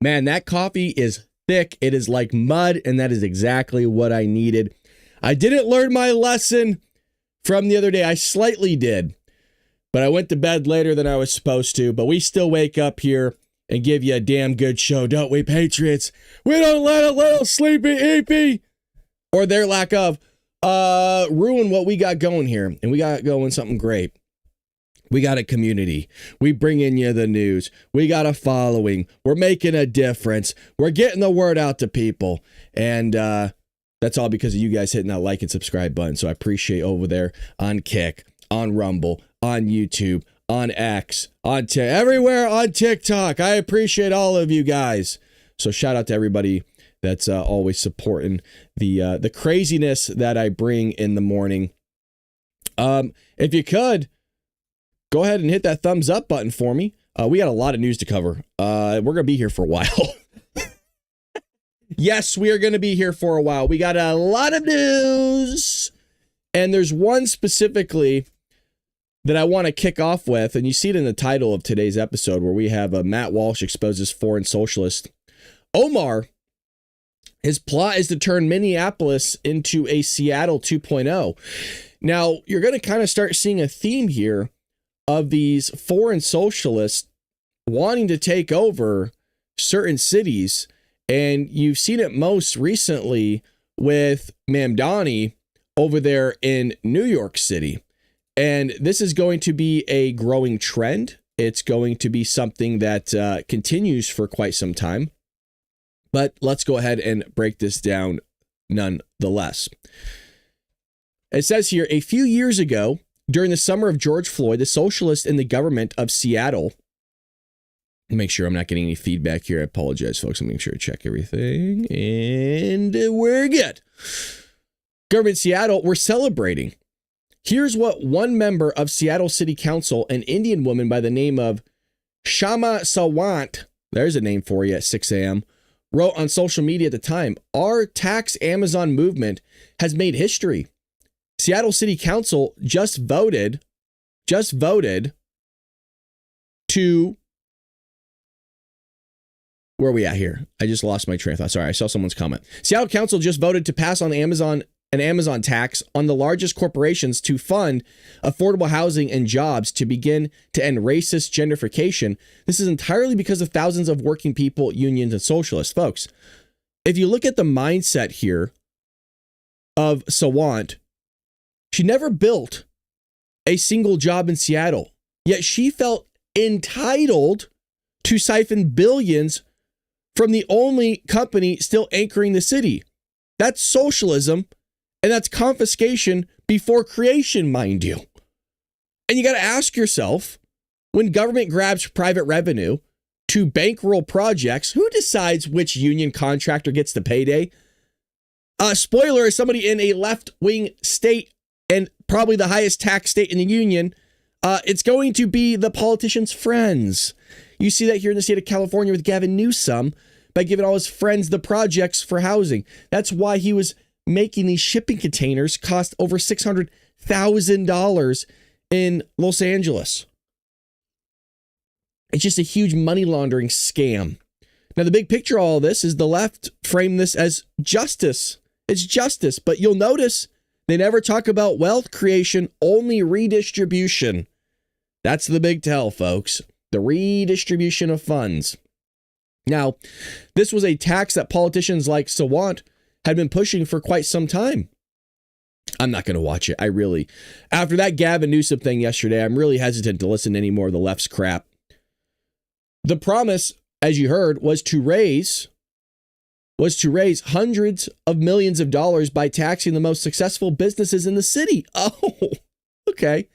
Man, that coffee is thick. It is like mud, and that is exactly what I needed. I didn't learn my lesson from the other day. I slightly did, but I went to bed later than I was supposed to. But we still wake up here and give you a damn good show, don't we, Patriots? We don't let a little sleepy EP or their lack of ruin what we got going here. And we got going something great. We got a community. We bring in you the news. We got a following. We're making a difference. We're getting the word out to people. And that's all because of you guys hitting that like and subscribe button. So I appreciate over there on Kick, on Rumble, on YouTube, on X, everywhere on TikTok. I appreciate all of you guys. So shout out to everybody that's always supporting the craziness that I bring in the morning. If you could, go ahead and hit that thumbs up button for me. We got a lot of news to cover. We're going to be here for a while. Yes, we are going to be here for a while. We got a lot of news. And there's one specifically that I want to kick off with. And you see it in the title of today's episode where we have Matt Walsh exposes foreign socialist. Omar, his plot is to turn Minneapolis into a Seattle 2.0. Now, you're going to kind of start seeing a theme here of these foreign socialists wanting to take over certain cities. And you've seen it most recently with Mamdani over there in New York City. And this is going to be a growing trend. It's going to be something that continues for quite some time. But let's go ahead and break this down nonetheless. It says here, a few years ago, during the summer of George Floyd, the socialists in the government of Seattle, make sure I'm not getting any feedback here. I apologize, folks. I'm making sure to check everything. And we're good. Government Seattle, we're celebrating. Here's what one member of Seattle City Council, an Indian woman by the name of Shama Sawant, there's a name for you at 6 a.m., wrote on social media at the time. Our tax Amazon movement has made history. Seattle City Council just voted to, where are we at here? I just lost my train of thought. Sorry, I saw someone's comment. Seattle Council just voted to pass on an Amazon tax on the largest corporations to fund affordable housing and jobs to begin to end racist gentrification. This is entirely because of thousands of working people, unions, and socialists. Folks, if you look at the mindset here of Sawant, she never built a single job in Seattle, yet she felt entitled to siphon billions from the only company still anchoring the city. That's socialism, and that's confiscation before creation, mind you. And you got to ask yourself, when government grabs private revenue to bankroll projects, who decides which union contractor gets the payday? Spoiler, is somebody in a left-wing state and probably the highest tax state in the union. It's going to be the politicians' friends. You see that here in the state of California with Gavin Newsom by giving all his friends the projects for housing. That's why he was making these shipping containers cost over $600,000 in Los Angeles. It's just a huge money laundering scam. Now, the big picture of all this is the left frame this as justice. It's justice, but you'll notice they never talk about wealth creation, only redistribution. That's the big tell, folks. The redistribution of funds. Now, this was a tax that politicians like Sawant had been pushing for quite some time. I'm not going to watch it. After that Gavin Newsom thing yesterday, I'm really hesitant to listen to any more of the left's crap. The promise, as you heard, was to raise hundreds of millions of dollars by taxing the most successful businesses in the city. Oh, okay.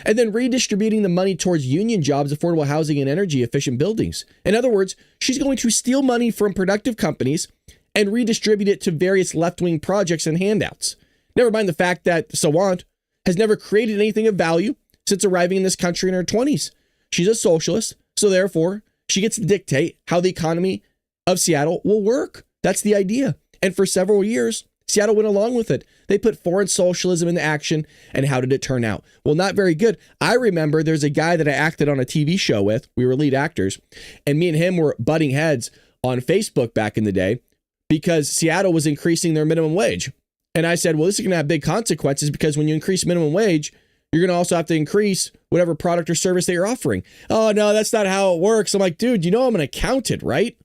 And then redistributing the money towards union jobs, affordable housing, and energy efficient buildings. In other words, she's going to steal money from productive companies and redistribute it to various left-wing projects and handouts. Never mind the fact that Sawant has never created anything of value since arriving in this country in her 20s. She's a socialist, so therefore she gets to dictate how the economy of Seattle will work. That's the idea. And for several years, Seattle went along with it. They put foreign socialism into action, and how did it turn out? Well, not very good. I remember there's a guy that I acted on a TV show with. We were lead actors, and me and him were butting heads on Facebook back in the day because Seattle was increasing their minimum wage. And I said, well, this is going to have big consequences because when you increase minimum wage, you're going to also have to increase whatever product or service that you're offering. Oh, no, that's not how it works. I'm like, dude, you know I'm an accountant, right?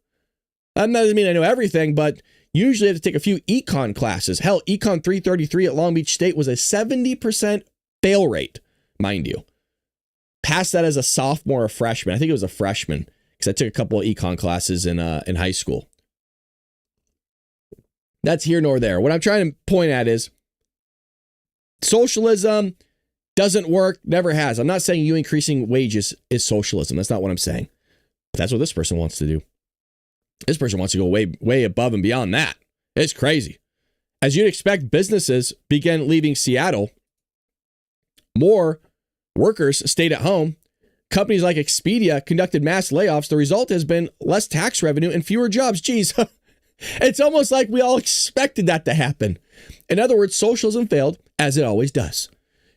That doesn't mean I know everything, but usually I have to take a few econ classes. Hell, Econ 333 at Long Beach State was a 70% fail rate, mind you. Passed that as a sophomore or freshman. I think it was a freshman because I took a couple of econ classes in high school. That's here nor there. What I'm trying to point at is socialism doesn't work, never has. I'm not saying you increasing wages is socialism. That's not what I'm saying. But that's what this person wants to do. This person wants to go way above and beyond that. It's crazy. As you'd expect, businesses began leaving Seattle. More workers stayed at home. Companies like Expedia conducted mass layoffs. The result has been less tax revenue and fewer jobs. Geez, it's almost like we all expected that to happen. In other words, socialism failed, as it always does.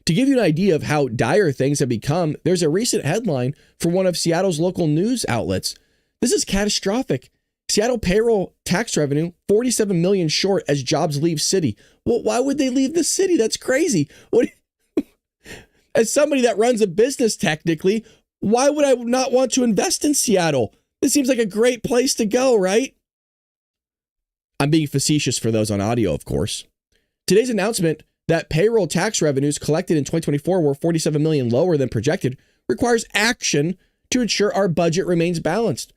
To give you an idea of how dire things have become, there's a recent headline from one of Seattle's local news outlets. This is catastrophic. Seattle payroll tax revenue, 47 million short as jobs leave city. Well, why would they leave the city? That's crazy. As somebody that runs a business technically, why would I not want to invest in Seattle? This seems like a great place to go, right? I'm being facetious for those on audio, of course. Today's announcement that payroll tax revenues collected in 2024 were 47 million lower than projected requires action to ensure our budget remains balanced.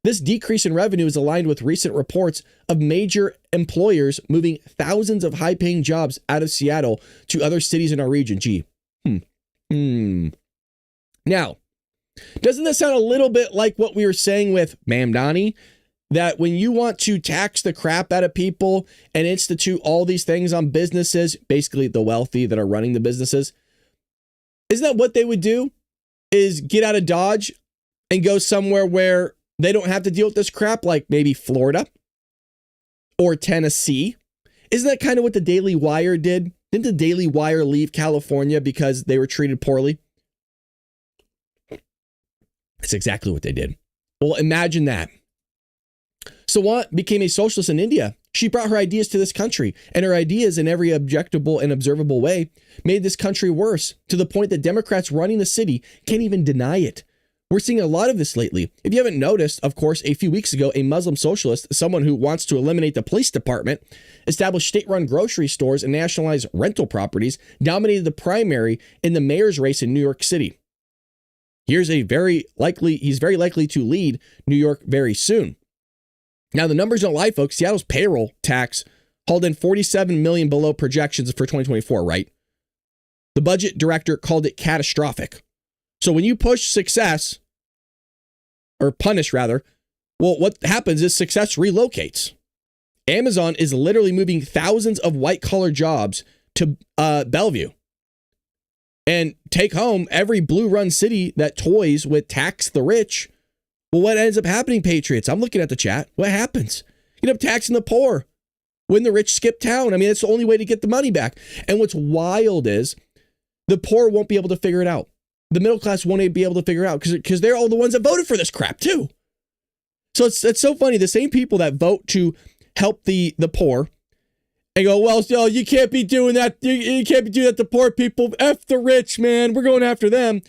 This decrease in revenue is aligned with recent reports of major employers moving thousands of high-paying jobs out of Seattle to other cities in our region. Now, doesn't this sound a little bit like what we were saying with Mamdani? That when you want to tax the crap out of people and institute all these things on businesses, basically the wealthy that are running the businesses, isn't that what they would do? Is get out of Dodge and go somewhere where they don't have to deal with this crap, like maybe Florida or Tennessee. Isn't that kind of what the Daily Wire did? Didn't the Daily Wire leave California because they were treated poorly? That's exactly what they did. Well, imagine that. Sawant became a socialist in India. She brought her ideas to this country, and her ideas in every objectable and observable way made this country worse, to the point that Democrats running the city can't even deny it. We're seeing a lot of this lately. If you haven't noticed, of course, a few weeks ago, a Muslim socialist, someone who wants to eliminate the police department, establish state-run grocery stores and nationalize rental properties, dominated the primary in the mayor's race in New York City. He's very likely to lead New York very soon. Now, the numbers don't lie, folks. Seattle's payroll tax hauled in 47 million below projections for 2024, right? The budget director called it catastrophic. So when you push success, or punish rather, well, what happens is success relocates. Amazon is literally moving thousands of white-collar jobs to Bellevue and take home every blue run city that toys with tax the rich. Well, what ends up happening, Patriots? I'm looking at the chat. What happens? You end up taxing the poor when the rich skip town. I mean, it's the only way to get the money back. And what's wild is the poor won't be able to figure it out. The middle class won't be able to figure it out because they're all the ones that voted for this crap too. So it's so funny. The same people that vote to help the poor and go, well, you can't be doing that. You can't be doing that to poor people. F the rich, man. We're going after them.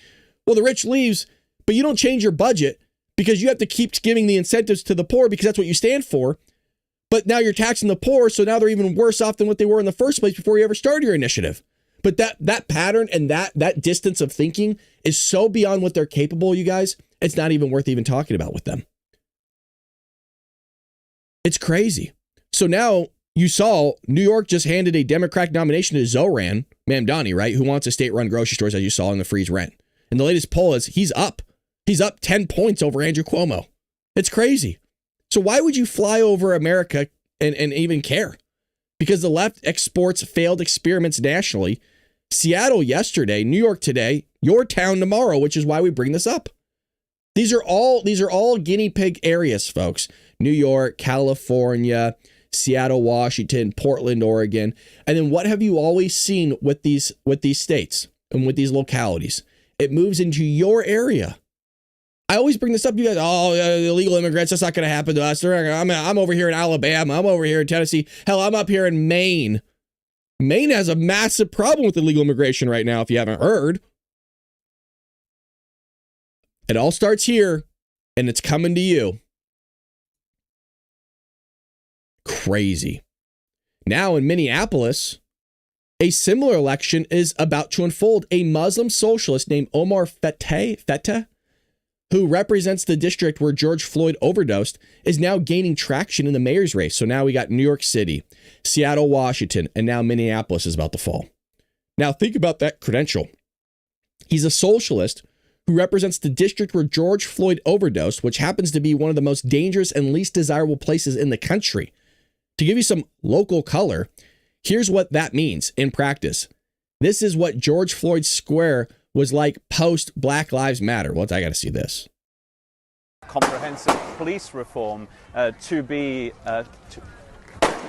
Well, the rich leaves, but you don't change your budget because you have to keep giving the incentives to the poor because that's what you stand for. But now you're taxing the poor, so now they're even worse off than what they were in the first place before you ever started your initiative. But that pattern and that distance of thinking is so beyond what they're capable, you guys, it's not even worth even talking about with them. It's crazy. So now you saw New York just handed a Democratic nomination to Zohran, Mamdani, right, who wants a state-run grocery stores, as you saw in the freeze rent. And the latest poll is he's up. He's up 10 points over Andrew Cuomo. It's crazy. So why would you fly over America and even care? Because the left exports failed experiments nationally. Seattle yesterday, New York today, your town tomorrow, which is why we bring this up. These are all guinea pig areas, folks. New York, California, Seattle, Washington, Portland, Oregon. And then what have you always seen with these states and with these localities? It moves into your area. I always bring this up. You guys, illegal immigrants, that's not going to happen to us. I'm over here in Alabama. I'm over here in Tennessee. Hell, I'm up here in Maine. Maine has a massive problem with illegal immigration right now, if you haven't heard. It all starts here, and it's coming to you. Crazy. Now in Minneapolis, a similar election is about to unfold. A Muslim socialist named Omar Fateh, who represents the district where George Floyd overdosed, is now gaining traction in the mayor's race. So now we got New York City, Seattle, Washington, and now Minneapolis is about to fall. Now think about that credential. He's a socialist who represents the district where George Floyd overdosed, which happens to be one of the most dangerous and least desirable places in the country. To give you some local color, here's what that means in practice. This is what George Floyd Square was like post Black Lives Matter. Well, I got to see this. Comprehensive police reform to be...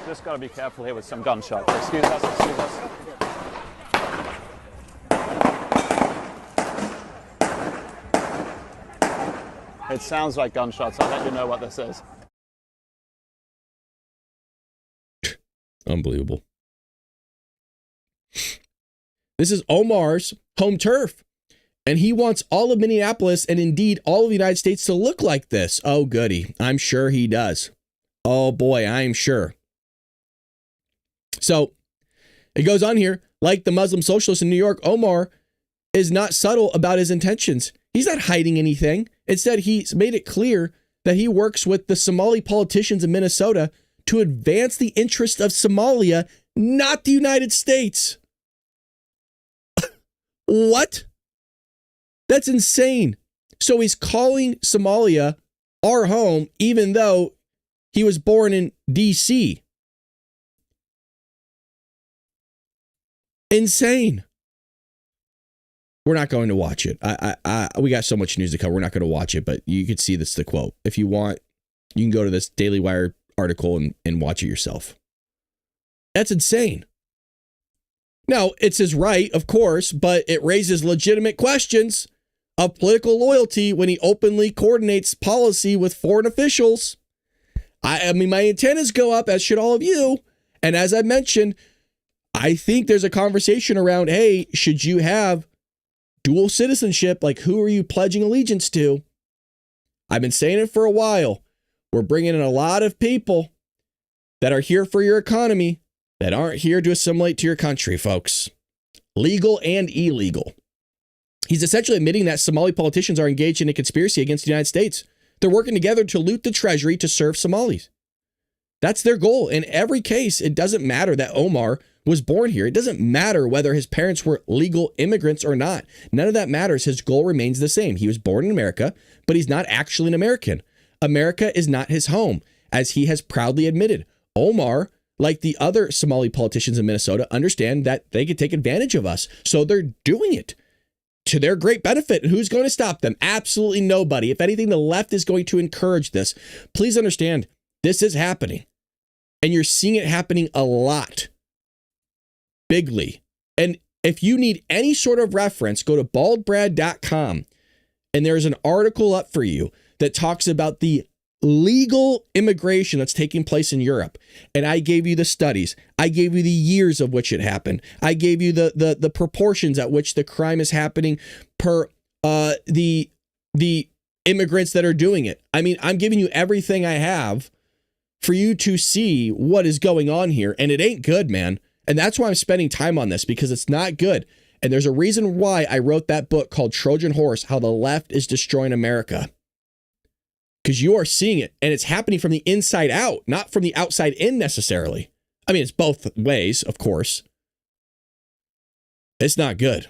just got to be careful here with some gunshots. Excuse us. It sounds like gunshots. I'll let you know what this is. Unbelievable. This is Omar's home turf, and he wants all of Minneapolis and indeed all of the United States to look like this. Oh, goody. I'm sure he does. Oh, boy, I'm sure. So it goes on here. Like the Muslim socialist in New York, Omar is not subtle about his intentions. He's not hiding anything. Instead, he's made it clear that he works with the Somali politicians in Minnesota to advance the interests of Somalia, not the United States. What? That's insane. So he's calling Somalia our home, even though he was born in D.C. Insane. We're not going to watch it. We got so much news to cover. We're not going to watch it, but you could see this, the quote. If you want, you can go to this Daily Wire article and watch it yourself. That's insane. Now, it's his right, of course, but it raises legitimate questions of political loyalty when he openly coordinates policy with foreign officials. I mean, my antennas go up, as should all of you. And as I mentioned, I think there's a conversation around, hey, should you have dual citizenship? Like, who are you pledging allegiance to? I've been saying it for a while. We're bringing in a lot of people that are here for your economy that aren't here to assimilate to your country, folks. Legal and illegal. He's essentially admitting that Somali politicians are engaged in a conspiracy against the United States. They're working together to loot the treasury to serve Somalis. That's their goal. In every case, it doesn't matter that Omar was born here. It doesn't matter whether his parents were legal immigrants or not. None of that matters. His goal remains the same. He was born in America, but he's not actually an American. America is not his home, as he has proudly admitted. Omar, like the other Somali politicians in Minnesota, understand that they could take advantage of us. So they're doing it to their great benefit. And who's going to stop them? Absolutely nobody. If anything, the left is going to encourage this. Please understand, this is happening. And you're seeing it happening a lot. Bigly. And if you need any sort of reference, go to baldbrad.com. And there's an article up for you that talks about the legal immigration that's taking place in Europe. And I gave you the studies. I gave you the years of which it happened. I gave you the proportions at which the crime is happening per the immigrants that are doing it. I mean, I'm giving you everything I have for you to see what is going on here. And it ain't good, man. And that's why I'm spending time on this, because it's not good. And there's a reason why I wrote that book called Trojan Horse, How the Left is Destroying America. Because you are seeing it, and it's happening from the inside out, not from the outside in necessarily. I mean, it's both ways, of course. It's not good.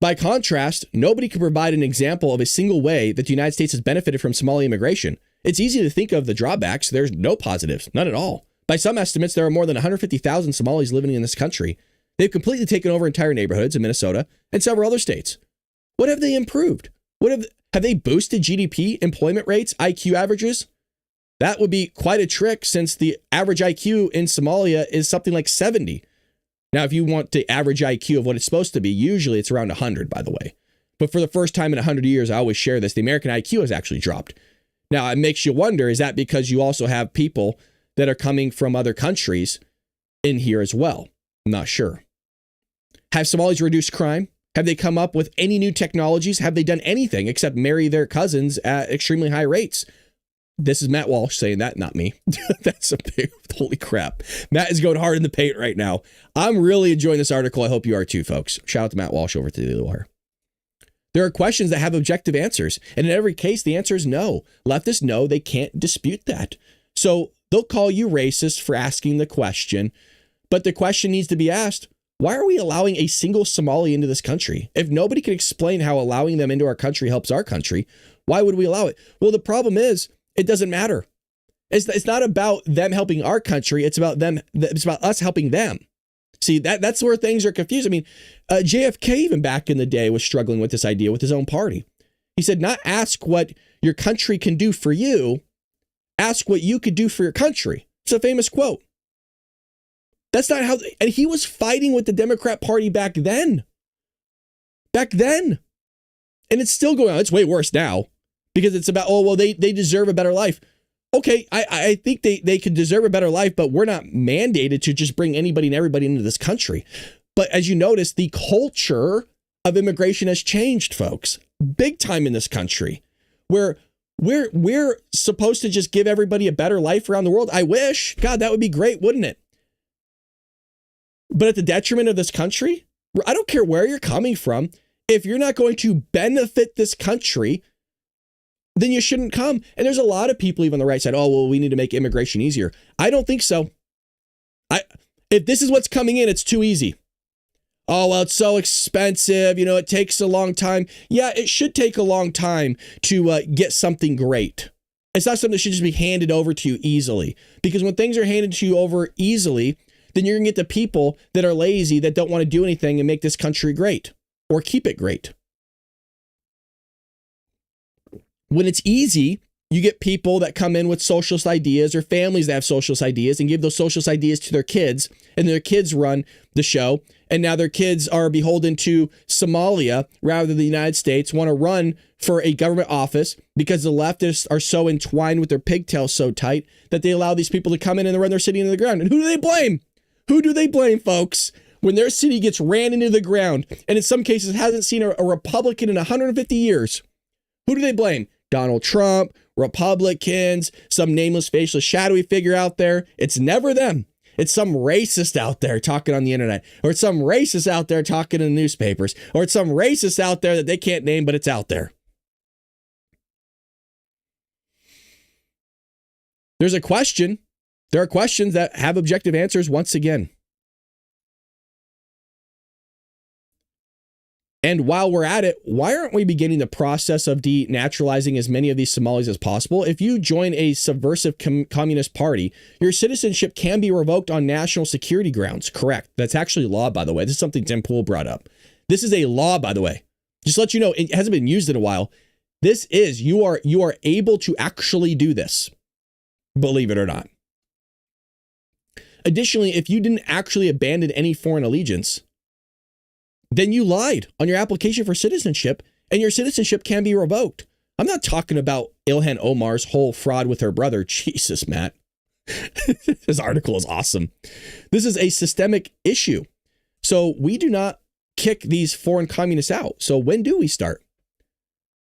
By contrast, nobody can provide an example of a single way that the United States has benefited from Somali immigration. It's easy to think of the drawbacks. There's no positives, none at all. By some estimates, there are more than 150,000 Somalis living in this country. They've completely taken over entire neighborhoods in Minnesota and several other states. What have they improved? Have they boosted GDP, employment rates, IQ averages? That would be quite a trick, since the average IQ in Somalia is something like 70. Now, if you want the average IQ of what it's supposed to be, usually it's around 100, by the way. But for the first time in 100 years, I always share this, the American IQ has actually dropped. Now, it makes you wonder, is that because you also have people that are coming from other countries in here as well? I'm not sure. Have Somalis reduced crime? Have they come up with any new technologies? Have they done anything except marry their cousins at extremely high rates? This is Matt Walsh saying that, not me. That's a big, holy crap. Matt is going hard in the paint right now. I'm really enjoying this article. I hope you are too, folks. Shout out to Matt Walsh over to the Daily Wire. There are questions that have objective answers. And in every case, the answer is no. Leftists know they can't dispute that. So they'll call you racist for asking the question. But the question needs to be asked, why are we allowing a single Somali into this country? If nobody can explain how allowing them into our country helps our country, why would we allow it? Well, the problem is, it doesn't matter. It's not about them helping our country. It's about them. It's about us helping them. See, that's where things are confused. I mean, JFK even back in the day was struggling with this idea with his own party. He said, not ask what your country can do for you. Ask what you could do for your country. It's a famous quote. That's not how, and he was fighting with the Democrat Party back then. Back then. And it's still going on. It's way worse now. Because it's about, oh, well, they deserve a better life. Okay, I think they could deserve a better life, but we're not mandated to just bring anybody and everybody into this country. But as you notice, the culture of immigration has changed, folks, big time in this country, where we're supposed to just give everybody a better life around the world. I wish, God, that would be great, wouldn't it? But at the detriment of this country, I don't care where you're coming from. If you're not going to benefit this country, then you shouldn't come. And there's a lot of people even on the right side. Oh, well, we need to make immigration easier. I don't think so. If this is what's coming in, it's too easy. Oh, well, it's so expensive. You know, it takes a long time. Yeah, it should take a long time to get something great. It's not something that should just be handed over to you easily. Because when things are handed to you over easily, then you're going to get the people that are lazy, that don't want to do anything and make this country great or keep it great. When it's easy, you get people that come in with socialist ideas or families that have socialist ideas and give those socialist ideas to their kids, and their kids run the show. And now their kids are beholden to Somalia rather than the United States, want to run for a government office because the leftists are so entwined with their pigtails so tight that they allow these people to come in and run their city into the ground. And who do they blame? Who do they blame, folks? When their city gets ran into the ground, and in some cases hasn't seen a Republican in 150 years, who do they blame? Donald Trump, Republicans, some nameless, faceless, shadowy figure out there. It's never them. It's some racist out there talking on the internet, or it's some racist out there talking in the newspapers, or it's some racist out there that they can't name, but it's out there. There's a question. There are questions that have objective answers once again. And while we're at it, why aren't we beginning the process of denaturalizing as many of these Somalis as possible? If you join a subversive communist party, your citizenship can be revoked on national security grounds. Correct. That's actually law, by the way. This is something Tim Pool brought up. This is a law, by the way. Just to let you know, it hasn't been used in a while. This is, you are able to actually do this, believe it or not. Additionally, if you didn't actually abandon any foreign allegiance, then you lied on your application for citizenship, and your citizenship can be revoked. I'm not talking about Ilhan Omar's whole fraud with her brother. Jesus, Matt. This article is awesome. This is a systemic issue. So we do not kick these foreign communists out. So when do we start?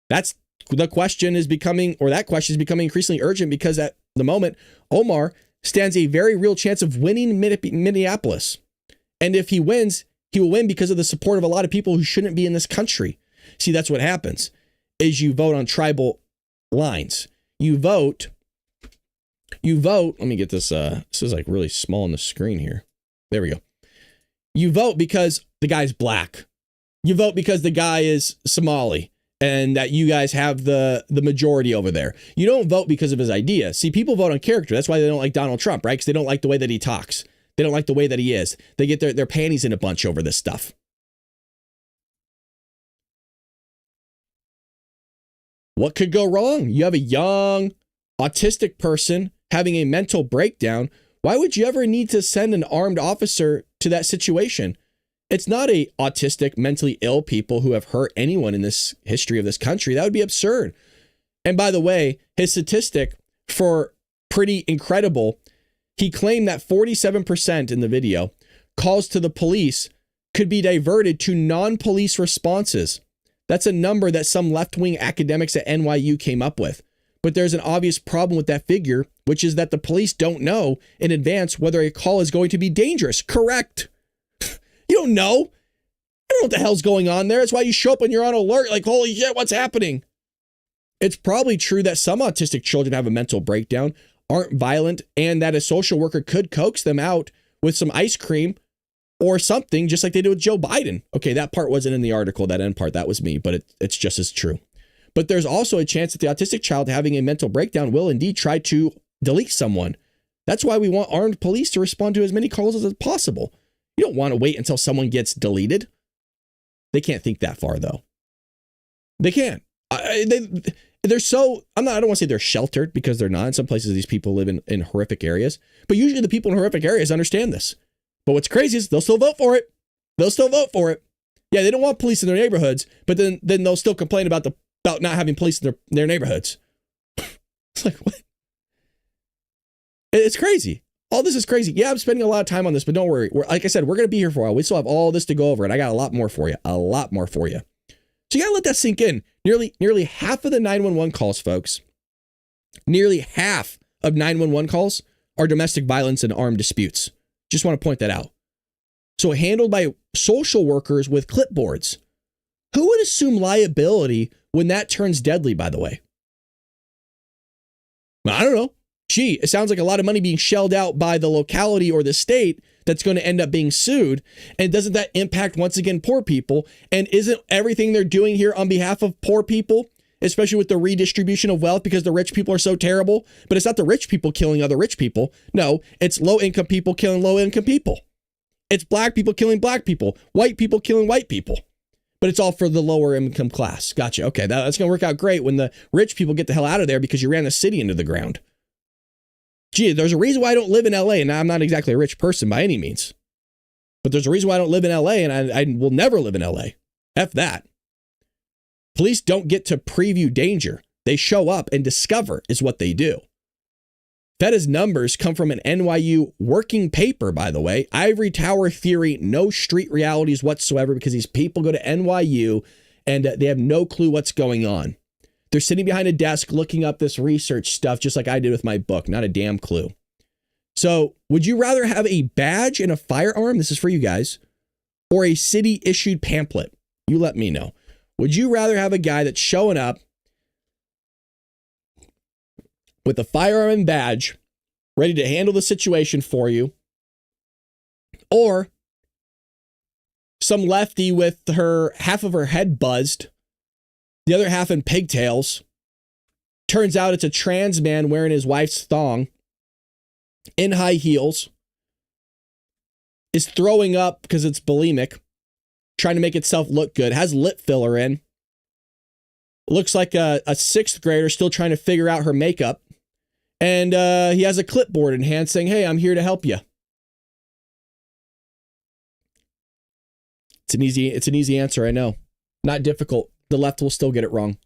That's the question is becoming, or that question is becoming increasingly urgent, because at the moment, Omar stands a very real chance of winning Minneapolis. And if he wins, he will win because of the support of a lot of people who shouldn't be in this country. See, that's what happens, is you vote on tribal lines. You vote, let me get this, this is like really small on the screen here. There we go. You vote because the guy's black. You vote because the guy is Somali and that you guys have the majority over there. You don't vote because of his idea. See, people vote on character. That's why they don't like Donald Trump, right? Because they don't like the way that he talks. They don't like the way that he is. They get their panties in a bunch over this stuff. What could go wrong? You have a young, autistic person having a mental breakdown. Why would you ever need to send an armed officer to that situation? It's not a autistic, mentally ill people who have hurt anyone in this history of this country. That would be absurd. And by the way, his statistic for pretty incredible, he claimed that 47% in the video calls to the police could be diverted to non-police responses. That's a number that some left-wing academics at NYU came up with. But there's an obvious problem with that figure, which is that the police don't know in advance whether a call is going to be dangerous. Correct. You don't know. You don't know what the hell's going on there. That's why you show up and you're on alert, like, holy shit, what's happening? It's probably true that some autistic children have a mental breakdown, aren't violent, and that a social worker could coax them out with some ice cream or something, just like they did with Joe Biden. Okay, that part wasn't in the article, that end part, that was me, but it's just as true. But there's also a chance that the autistic child having a mental breakdown will indeed try to delete someone. That's why we want armed police to respond to as many calls as possible. You don't want to wait until someone gets deleted. They can't think that far, though. They can't. They're so, I don't want to say they're sheltered, because they're not. In some places, these people live in horrific areas. But usually the people in horrific areas understand this. But what's crazy is they'll still vote for it. They'll still vote for it. Yeah, they don't want police in their neighborhoods, but then they'll still complain about not having police in their neighborhoods. It's like, what? It's crazy. All this is crazy. Yeah, I'm spending a lot of time on this, but don't worry. Like I said, we're going to be here for a while. We still have all this to go over, and I got a lot more for you. A lot more for you. So you got to let that sink in. Nearly half of the 911 calls, folks, nearly half of 911 calls are domestic violence and armed disputes. Just want to point that out. So handled by social workers with clipboards. Who would assume liability when that turns deadly, by the way? I don't know. Gee, it sounds like a lot of money being shelled out by the locality or the state that's going to end up being sued. And doesn't that impact, once again, poor people? And isn't everything they're doing here on behalf of poor people, especially with the redistribution of wealth, because the rich people are so terrible? But it's not the rich people killing other rich people. No, it's low-income people killing low-income people. It's black people killing black people, white people killing white people. But it's all for the lower income class. Gotcha. Okay, that's going to work out great when the rich people get the hell out of there because you ran the city into the ground. Gee, there's a reason why I don't live in LA, and I'm not exactly a rich person by any means. But there's a reason why I don't live in LA, and I will never live in LA. F that. Police don't get to preview danger. They show up and discover is what they do. FEDA's numbers come from an NYU working paper, by the way. Ivory Tower theory, no street realities whatsoever, because these people go to NYU and they have no clue what's going on. They're sitting behind a desk looking up this research stuff, just like I did with my book. Not a damn clue. So would you rather have a badge and a firearm? This is for you guys. Or a city issued pamphlet? You let me know. Would you rather have a guy that's showing up with a firearm and badge, ready to handle the situation for you, or some lefty with half of her head buzzed, the other half in pigtails? Turns out it's a trans man wearing his wife's thong, in high heels, is throwing up because it's bulimic, trying to make itself look good, has lip filler in, looks like a sixth grader still trying to figure out her makeup, and he has a clipboard in hand saying, hey, I'm here to help you. It's an easy answer, I know. Not difficult. The left will still get it wrong.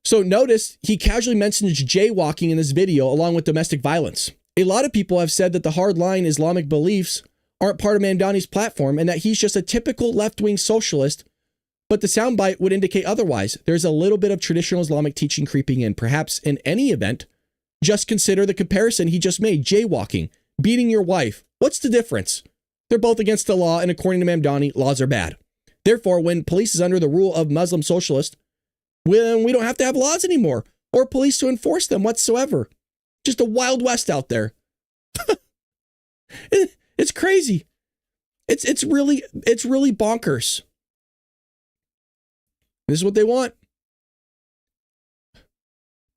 So notice he casually mentions jaywalking in this video along with domestic violence. A lot of people have said that the hardline Islamic beliefs aren't part of Mamdani's platform and that he's just a typical left-wing socialist, but the soundbite would indicate otherwise. There's a little bit of traditional Islamic teaching creeping in. Perhaps in any event, just consider the comparison he just made. Jaywalking, beating your wife. What's the difference? They're both against the law, and according to Mamdani, laws are bad. Therefore, when police is under the rule of Muslim socialists, we don't have to have laws anymore or police to enforce them whatsoever. Just a Wild West out there. It's crazy. It's really bonkers. This is what they want.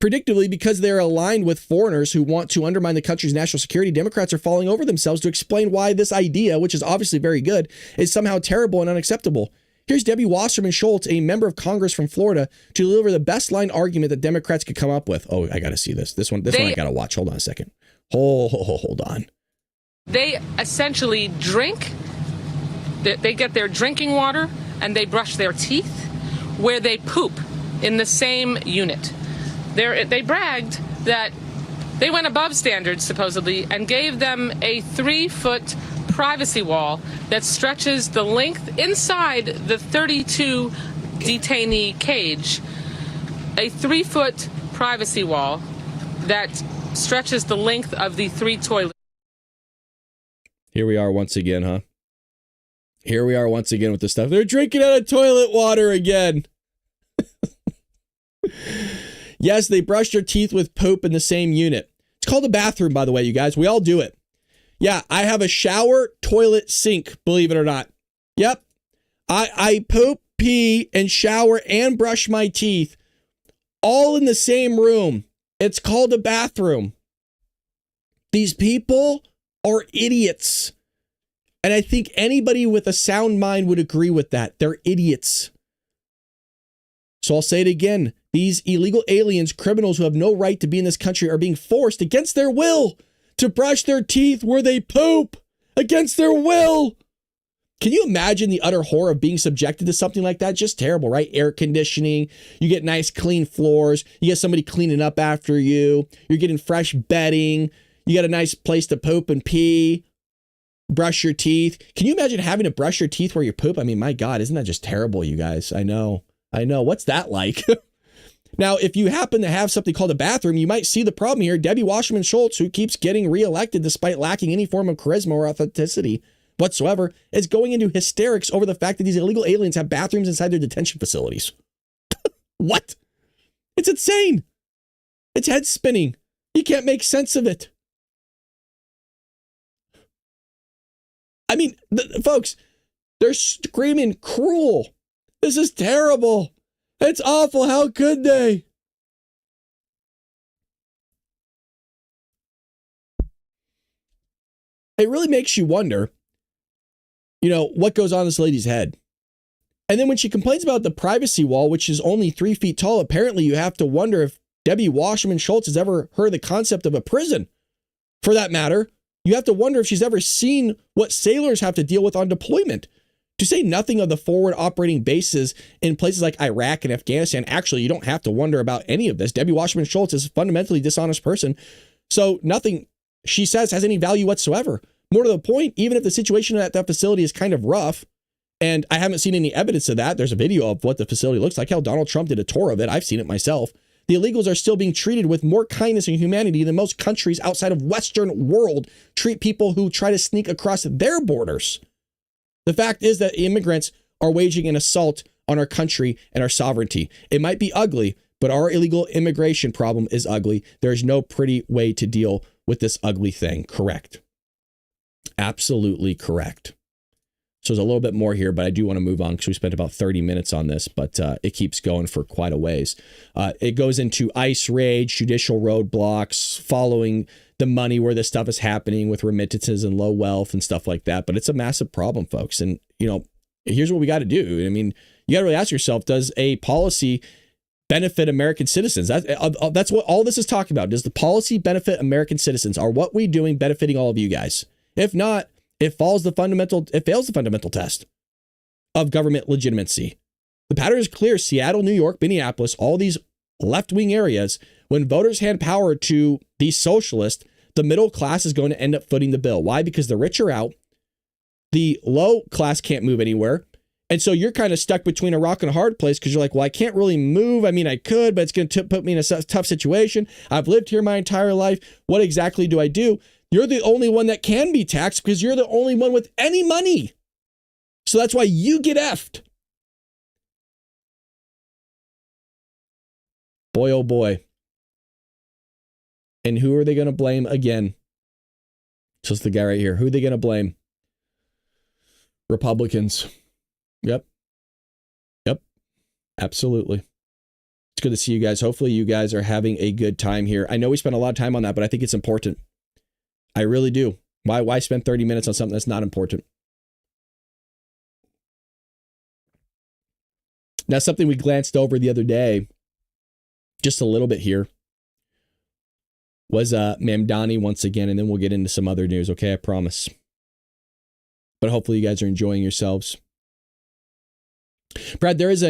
Predictably, because they're aligned with foreigners who want to undermine the country's national security, Democrats are falling over themselves to explain why this idea, which is obviously very good, is somehow terrible and unacceptable. Here's Debbie Wasserman Schultz, a member of Congress from Florida, to deliver the best line argument that Democrats could come up with. Oh, I got to see this. This one I got to watch. Hold on a second. Hold on. They essentially drink They get their drinking water and they brush their teeth where they poop in the same unit. They bragged that they went above standards, supposedly, and gave them a 3-foot privacy wall that stretches the length inside the 32 detainee cage. A 3-foot privacy wall that stretches the length of the 3 toilets. Here we are once again, huh? Here we are once again with the stuff. They're drinking out of toilet water again. Yes, they brush their teeth with poop in the same unit. It's called a bathroom, by the way, you guys. We all do it. Yeah, I have a shower, toilet, sink, believe it or not. Yep. I poop, pee, and shower and brush my teeth all in the same room. It's called a bathroom. These people are idiots. And I think anybody with a sound mind would agree with that. They're idiots. So I'll say it again. These illegal aliens, criminals who have no right to be in this country, are being forced against their will to brush their teeth where they poop against their will. Can you imagine the utter horror of being subjected to something like that? Just terrible, right? Air conditioning. You get nice clean floors. You get somebody cleaning up after you. You're getting fresh bedding. You got a nice place to poop and pee. Brush your teeth. Can you imagine having to brush your teeth where you poop? I mean, my God, isn't that just terrible, you guys? I know. What's that like? Now, if you happen to have something called a bathroom, you might see the problem here. Debbie Wasserman Schultz, who keeps getting reelected despite lacking any form of charisma or authenticity whatsoever, is going into hysterics over the fact that these illegal aliens have bathrooms inside their detention facilities. What? It's insane. It's head spinning. You can't make sense of it. I mean, folks, they're screaming cruel. This is terrible. It's awful. How could they? It really makes you wonder, what goes on in this lady's head. And then when she complains about the privacy wall, which is only 3 feet tall, apparently you have to wonder if Debbie Wasserman Schultz has ever heard the concept of a prison. For that matter, you have to wonder if she's ever seen what sailors have to deal with on deployment. To say nothing of the forward operating bases in places like Iraq and Afghanistan. Actually, you don't have to wonder about any of this. Debbie Wasserman Schultz is a fundamentally dishonest person. So nothing she says has any value whatsoever. More to the point, even if the situation at that facility is kind of rough, and I haven't seen any evidence of that. There's a video of what the facility looks like. Hell, Donald Trump did a tour of it. I've seen it myself. The illegals are still being treated with more kindness and humanity than most countries outside of Western world treat people who try to sneak across their borders. The fact is that immigrants are waging an assault on our country and our sovereignty. It might be ugly, but our illegal immigration problem is ugly. There is no pretty way to deal with this ugly thing. Correct. Absolutely correct. So there's a little bit more here, but I do want to move on because we spent about 30 minutes on this, but it keeps going for quite a ways. It goes into ICE raids, judicial roadblocks, following the money where this stuff is happening with remittances and low wealth and stuff like that. But it's a massive problem, folks. And, here's what we got to do. I mean, you got to really ask yourself, does a policy benefit American citizens? That's what all this is talking about. Does the policy benefit American citizens? Are what we're doing benefiting all of you guys? If not, it fails the fundamental test of government legitimacy. The pattern is clear. Seattle, New York, Minneapolis, all these left-wing areas, when voters hand power to these socialists, the middle class is going to end up footing the bill. Why? Because the rich are out. The low class can't move anywhere. And so you're kind of stuck between a rock and a hard place because you're like, well, I can't really move. I mean, I could, but it's going to put me in a tough situation. I've lived here my entire life. What exactly do I do? You're the only one that can be taxed because you're the only one with any money. So that's why you get effed. Boy, oh boy. And who are they going to blame again? So it's the guy right here. Who are they going to blame? Republicans. Yep. Absolutely. It's good to see you guys. Hopefully you guys are having a good time here. I know we spent a lot of time on that, but I think it's important. I really do. Why spend 30 minutes on something that's not important? Now, something we glanced over the other day, just a little bit here, was Mamdani once again, and then we'll get into some other news, okay? I promise. But hopefully you guys are enjoying yourselves. Brad, there is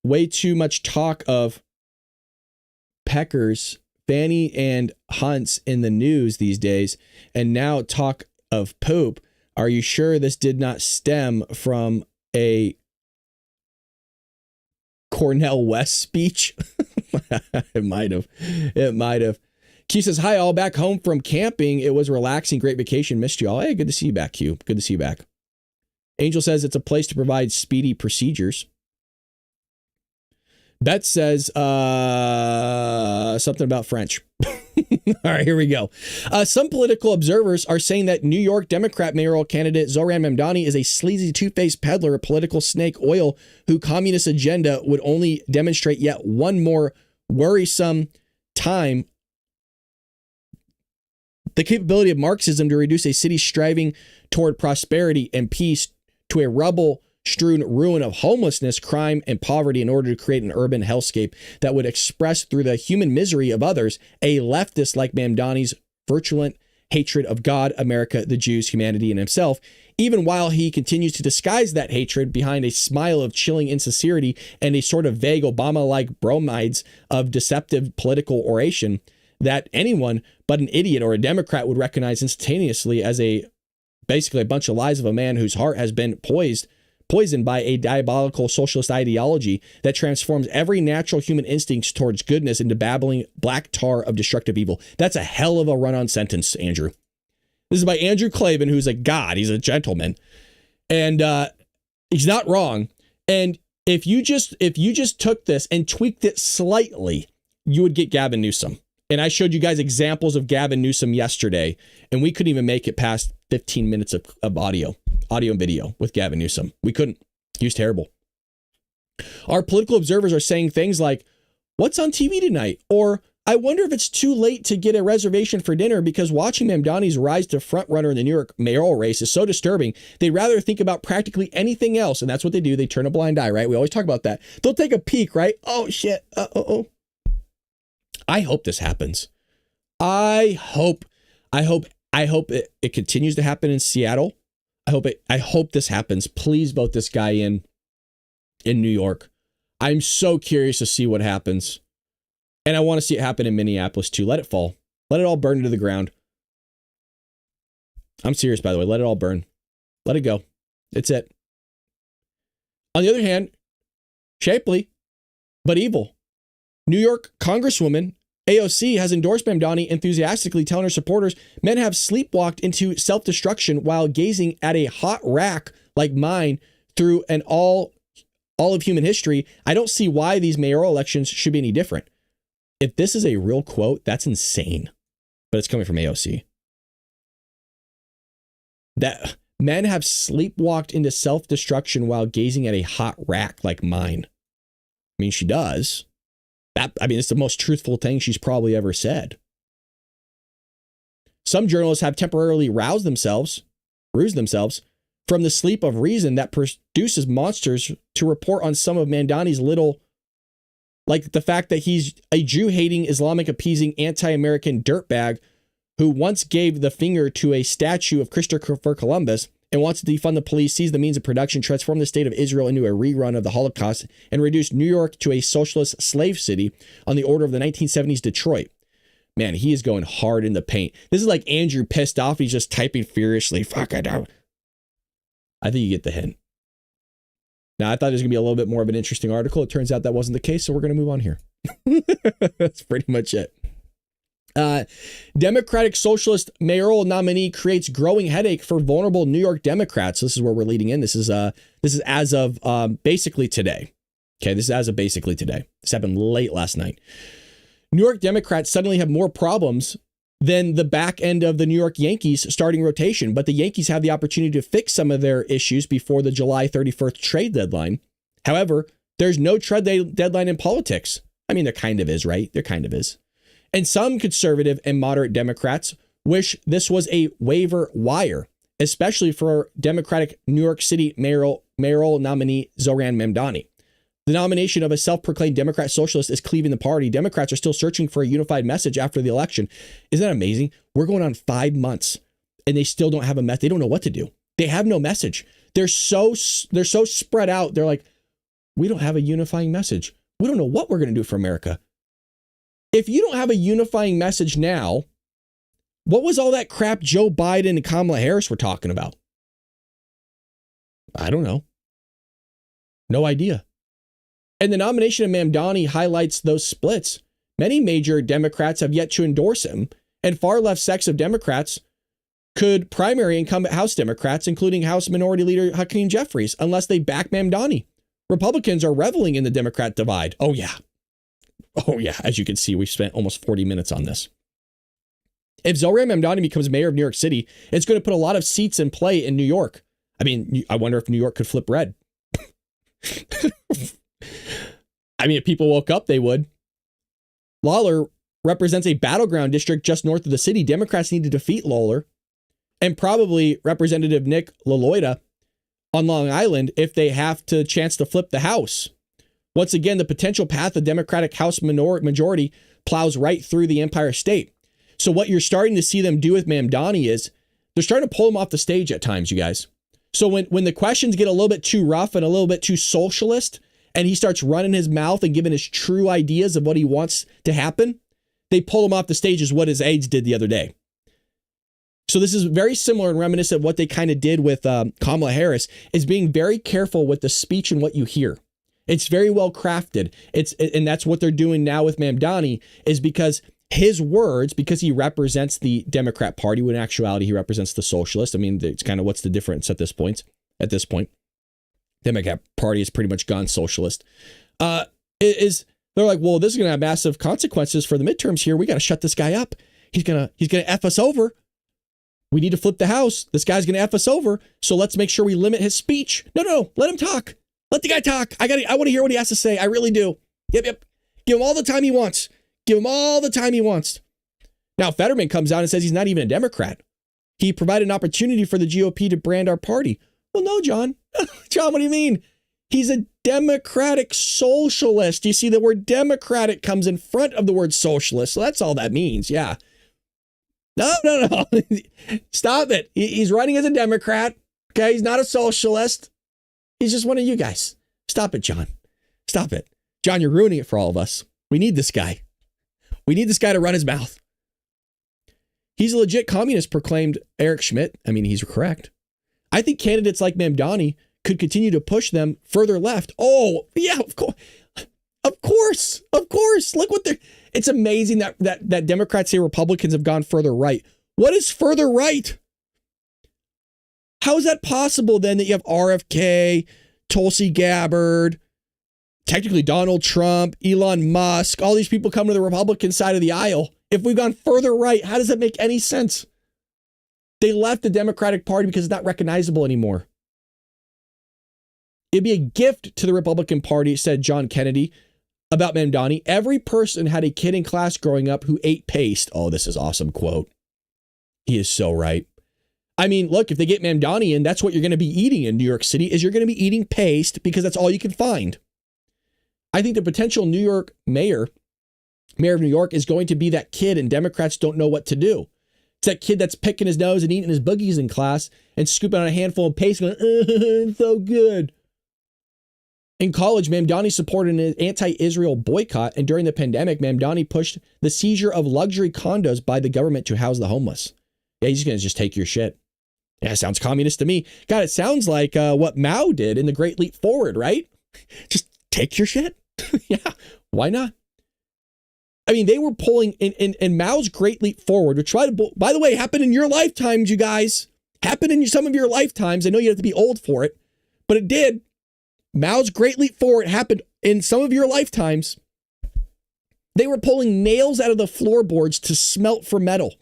way too much talk of peckers, Fanny and Hunts in the news these days, and now talk of poop. Are you sure this did not stem from a Cornell West speech? It might have. It might have. Q says, hi, all back home from camping. It was relaxing. Great vacation. Missed you all. Hey, good to see you back, Q. Good to see you back. Angel says it's a place to provide speedy procedures. Bet says something about French. All right, here we go. Some political observers are saying that New York Democrat mayoral candidate Zohran Mamdani is a sleazy two-faced peddler of political snake oil whose communist agenda would only demonstrate yet one more worrisome time the capability of Marxism to reduce a city striving toward prosperity and peace to a rubble-strewn ruin of homelessness, crime, and poverty in order to create an urban hellscape that would express through the human misery of others a leftist like Mamdani's virulent hatred of God, America, the Jews, humanity, and himself, even while he continues to disguise that hatred behind a smile of chilling insincerity and a sort of vague Obama-like bromides of deceptive political oration that anyone but an idiot or a Democrat would recognize instantaneously as basically a bunch of lies of a man whose heart has been poisoned by a diabolical socialist ideology that transforms every natural human instinct towards goodness into babbling black tar of destructive evil. That's a hell of a run-on sentence, Andrew. This is by Andrew Klavan, who's a god. He's a gentleman. And he's not wrong. And if you just took this and tweaked it slightly, you would get Gavin Newsom. And I showed you guys examples of Gavin Newsom yesterday, and we couldn't even make it past 15 minutes of audio and video with Gavin Newsom. We couldn't. He was terrible. Our political observers are saying things like, what's on TV tonight? Or, I wonder if it's too late to get a reservation for dinner because watching Mamdani's rise to frontrunner in the New York mayoral race is so disturbing. They'd rather think about practically anything else. And that's what they do. They turn a blind eye, right? We always talk about that. They'll take a peek, right? Oh, shit. I hope this happens. I hope it continues to happen in Seattle. I hope this happens. Please vote this guy in New York. I'm so curious to see what happens. And I want to see it happen in Minneapolis too. Let it fall. Let it all burn to the ground. I'm serious, by the way. Let it all burn. Let it go. It's it. On the other hand, shapely, but evil. New York Congresswoman AOC has endorsed Mamdani enthusiastically, telling her supporters men have sleepwalked into self-destruction while gazing at a hot rack like mine through all of human history. I don't see why these mayoral elections should be any different. If this is a real quote, that's insane. But it's coming from AOC. That men have sleepwalked into self-destruction while gazing at a hot rack like mine. I mean, she does. It's the most truthful thing she's probably ever said. Some journalists have temporarily roused themselves from the sleep of reason that produces monsters to report on some of Mamdani's little, like the fact that he's a Jew-hating, Islamic-appeasing, anti-American dirtbag who once gave the finger to a statue of Christopher Columbus and wants to defund the police, seize the means of production, transform the state of Israel into a rerun of the Holocaust, and reduce New York to a socialist slave city on the order of the 1970s Detroit. Man, he is going hard in the paint. This is like Andrew pissed off. He's just typing furiously. Fuck, I think you get the hint. Now, I thought it was going to be a little bit more of an interesting article. It turns out that wasn't the case, so we're going to move on here. That's pretty much it. Democratic Socialist mayoral nominee creates growing headache for vulnerable New York Democrats. This is where we're leading in. This is as of basically today. Okay, this is as of basically today. This happened late last night. New York Democrats suddenly have more problems than the back end of the New York Yankees starting rotation, but the Yankees have the opportunity to fix some of their issues before the July 31st trade deadline. However, there's no trade deadline in politics. I mean, there kind of is, right? There kind of is. And some conservative and moderate Democrats wish this was a waiver wire, especially for Democratic New York City mayoral nominee Zohran Mamdani. The nomination of a self-proclaimed Democrat socialist is cleaving the party. Democrats are still searching for a unified message after the election. Isn't that amazing? We're going on 5 months and they still don't have a message. They don't know what to do. They have no message. They're so spread out. They're like, we don't have a unifying message. We don't know what we're going to do for America. If you don't have a unifying message now, what was all that crap Joe Biden and Kamala Harris were talking about? I don't know. No idea. And the nomination of Mamdani highlights those splits. Many major Democrats have yet to endorse him, and far left sects of Democrats could primary incumbent House Democrats, including House Minority Leader Hakeem Jeffries, unless they back Mamdani. Republicans are reveling in the Democrat divide. Oh, yeah. As you can see, we've spent almost 40 minutes on this. If Zohran Mamdani becomes mayor of New York City, it's going to put a lot of seats in play in New York. I mean, I wonder if New York could flip red. I mean, if people woke up, they would. Lawler represents a battleground district just north of the city. Democrats need to defeat Lawler and probably Representative Nick LaLoida on Long Island if they have to chance to flip the House. Once again, the potential path of Democratic House majority plows right through the Empire State. So what you're starting to see them do with Mamdani is they're starting to pull him off the stage at times, you guys. So when the questions get a little bit too rough and a little bit too socialist, and he starts running his mouth and giving his true ideas of what he wants to happen, they pull him off the stage as what his aides did the other day. So this is very similar and reminiscent of what they kind of did with Kamala Harris, is being very careful with the speech and what you hear. It's very well crafted. And that's what they're doing now with Mamdani, is because his words, because he represents the Democrat Party, when in actuality he represents the Socialist. I mean, it's kind of what's the difference at this point? Democrat Party has pretty much gone socialist. They're like, well, this is going to have massive consequences for the midterms here. We got to shut this guy up. He's gonna F us over. We need to flip the House. This guy's going to F us over. So let's make sure we limit his speech. No, let him talk. Let the guy talk. I want to hear what he has to say. I really do. Yep. Give him all the time he wants. Now, Fetterman comes out and says he's not even a Democrat. He provided an opportunity for the GOP to brand our party. Well, no, John. John, what do you mean? He's a Democratic socialist. You see, the word Democratic comes in front of the word socialist. So that's all that means. Yeah. No. Stop it. He's running as a Democrat. Okay. He's not a socialist. He's just one of you guys. Stop it, John. Stop it. John, you're ruining it for all of us. We need this guy. We need this guy to run his mouth. He's a legit communist, proclaimed Eric Schmidt. I mean, he's correct. I think candidates like Mamdani could continue to push them further left. Oh, yeah, of course. Look what it's amazing that Democrats say Republicans have gone further right. What is further right? How is that possible then that you have RFK, Tulsi Gabbard, technically Donald Trump, Elon Musk, all these people come to the Republican side of the aisle? If we've gone further right, how does that make any sense? They left the Democratic Party because it's not recognizable anymore. It'd be a gift to the Republican Party, said John Kennedy about Mamdani. Every person had a kid in class growing up who ate paste. Oh, this is awesome quote. He is so right. I mean, look, if they get Mamdani in, that's what you're going to be eating in New York City, is you're going to be eating paste because that's all you can find. I think the potential New York mayor of New York is going to be that kid, and Democrats don't know what to do. It's that kid that's picking his nose and eating his boogies in class and scooping on a handful of paste going, it's so good. In college, Mamdani supported an anti-Israel boycott, and during the pandemic, Mamdani pushed the seizure of luxury condos by the government to house the homeless. Yeah, he's going to just take your shit. Yeah, sounds communist to me. God, it sounds like what Mao did in the Great Leap Forward, right? Just take your shit. Yeah, why not? I mean, they were pulling in Mao's Great Leap Forward, which, by the way, happened in your lifetimes, you guys. Happened in some of your lifetimes. I know you have to be old for it, but it did. Mao's Great Leap Forward happened in some of your lifetimes. They were pulling nails out of the floorboards to smelt for metal.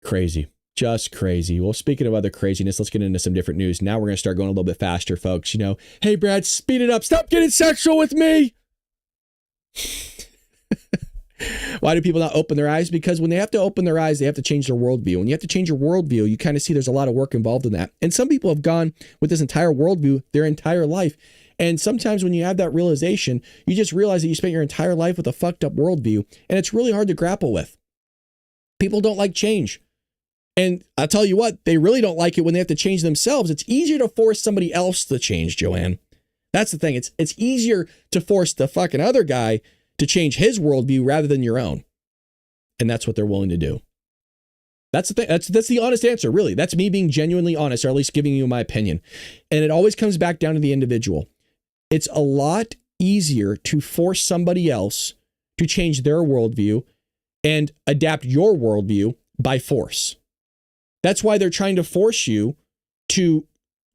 Crazy. Just crazy. Well, speaking of other craziness, let's get into some different news. Now we're going to start going a little bit faster, folks. You know, hey, Brad, speed it up. Stop getting sexual with me. Why do people not open their eyes? Because when they have to open their eyes, they have to change their worldview. When you have to change your worldview, you kind of see there's a lot of work involved in that. And some people have gone with this entire worldview their entire life. And sometimes when you have that realization, you just realize that you spent your entire life with a fucked up worldview, and it's really hard to grapple with. People don't like change. And I'll tell you what, they really don't like it when they have to change themselves. It's easier to force somebody else to change, Joanne. That's the thing. It's easier to force the fucking other guy to change his worldview rather than your own. And that's what they're willing to do. That's the thing. That's the honest answer, really. That's me being genuinely honest, or at least giving you my opinion. And it always comes back down to the individual. It's a lot easier to force somebody else to change their worldview and adapt your worldview by force. That's why they're trying to force you to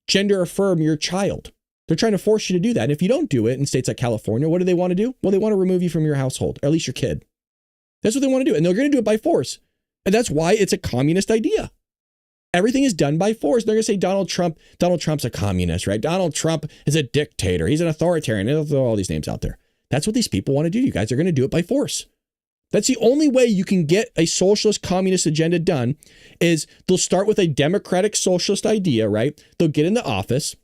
gender affirm your child. They're trying to force you to do that. And if you don't do it in states like California, what do they want to do? Well, they want to remove you from your household, or at least your kid. That's what they want to do. And they're going to do it by force. And that's why it's a communist idea. Everything is done by force. They're going to say Donald Trump's a communist, right? Donald Trump is a dictator. He's an authoritarian. They'll throw all these names out there. That's what these people want to do, you guys. They're going to do it by force. That's the only way you can get a socialist communist agenda done is they'll start with a democratic socialist idea, right? They'll get into office.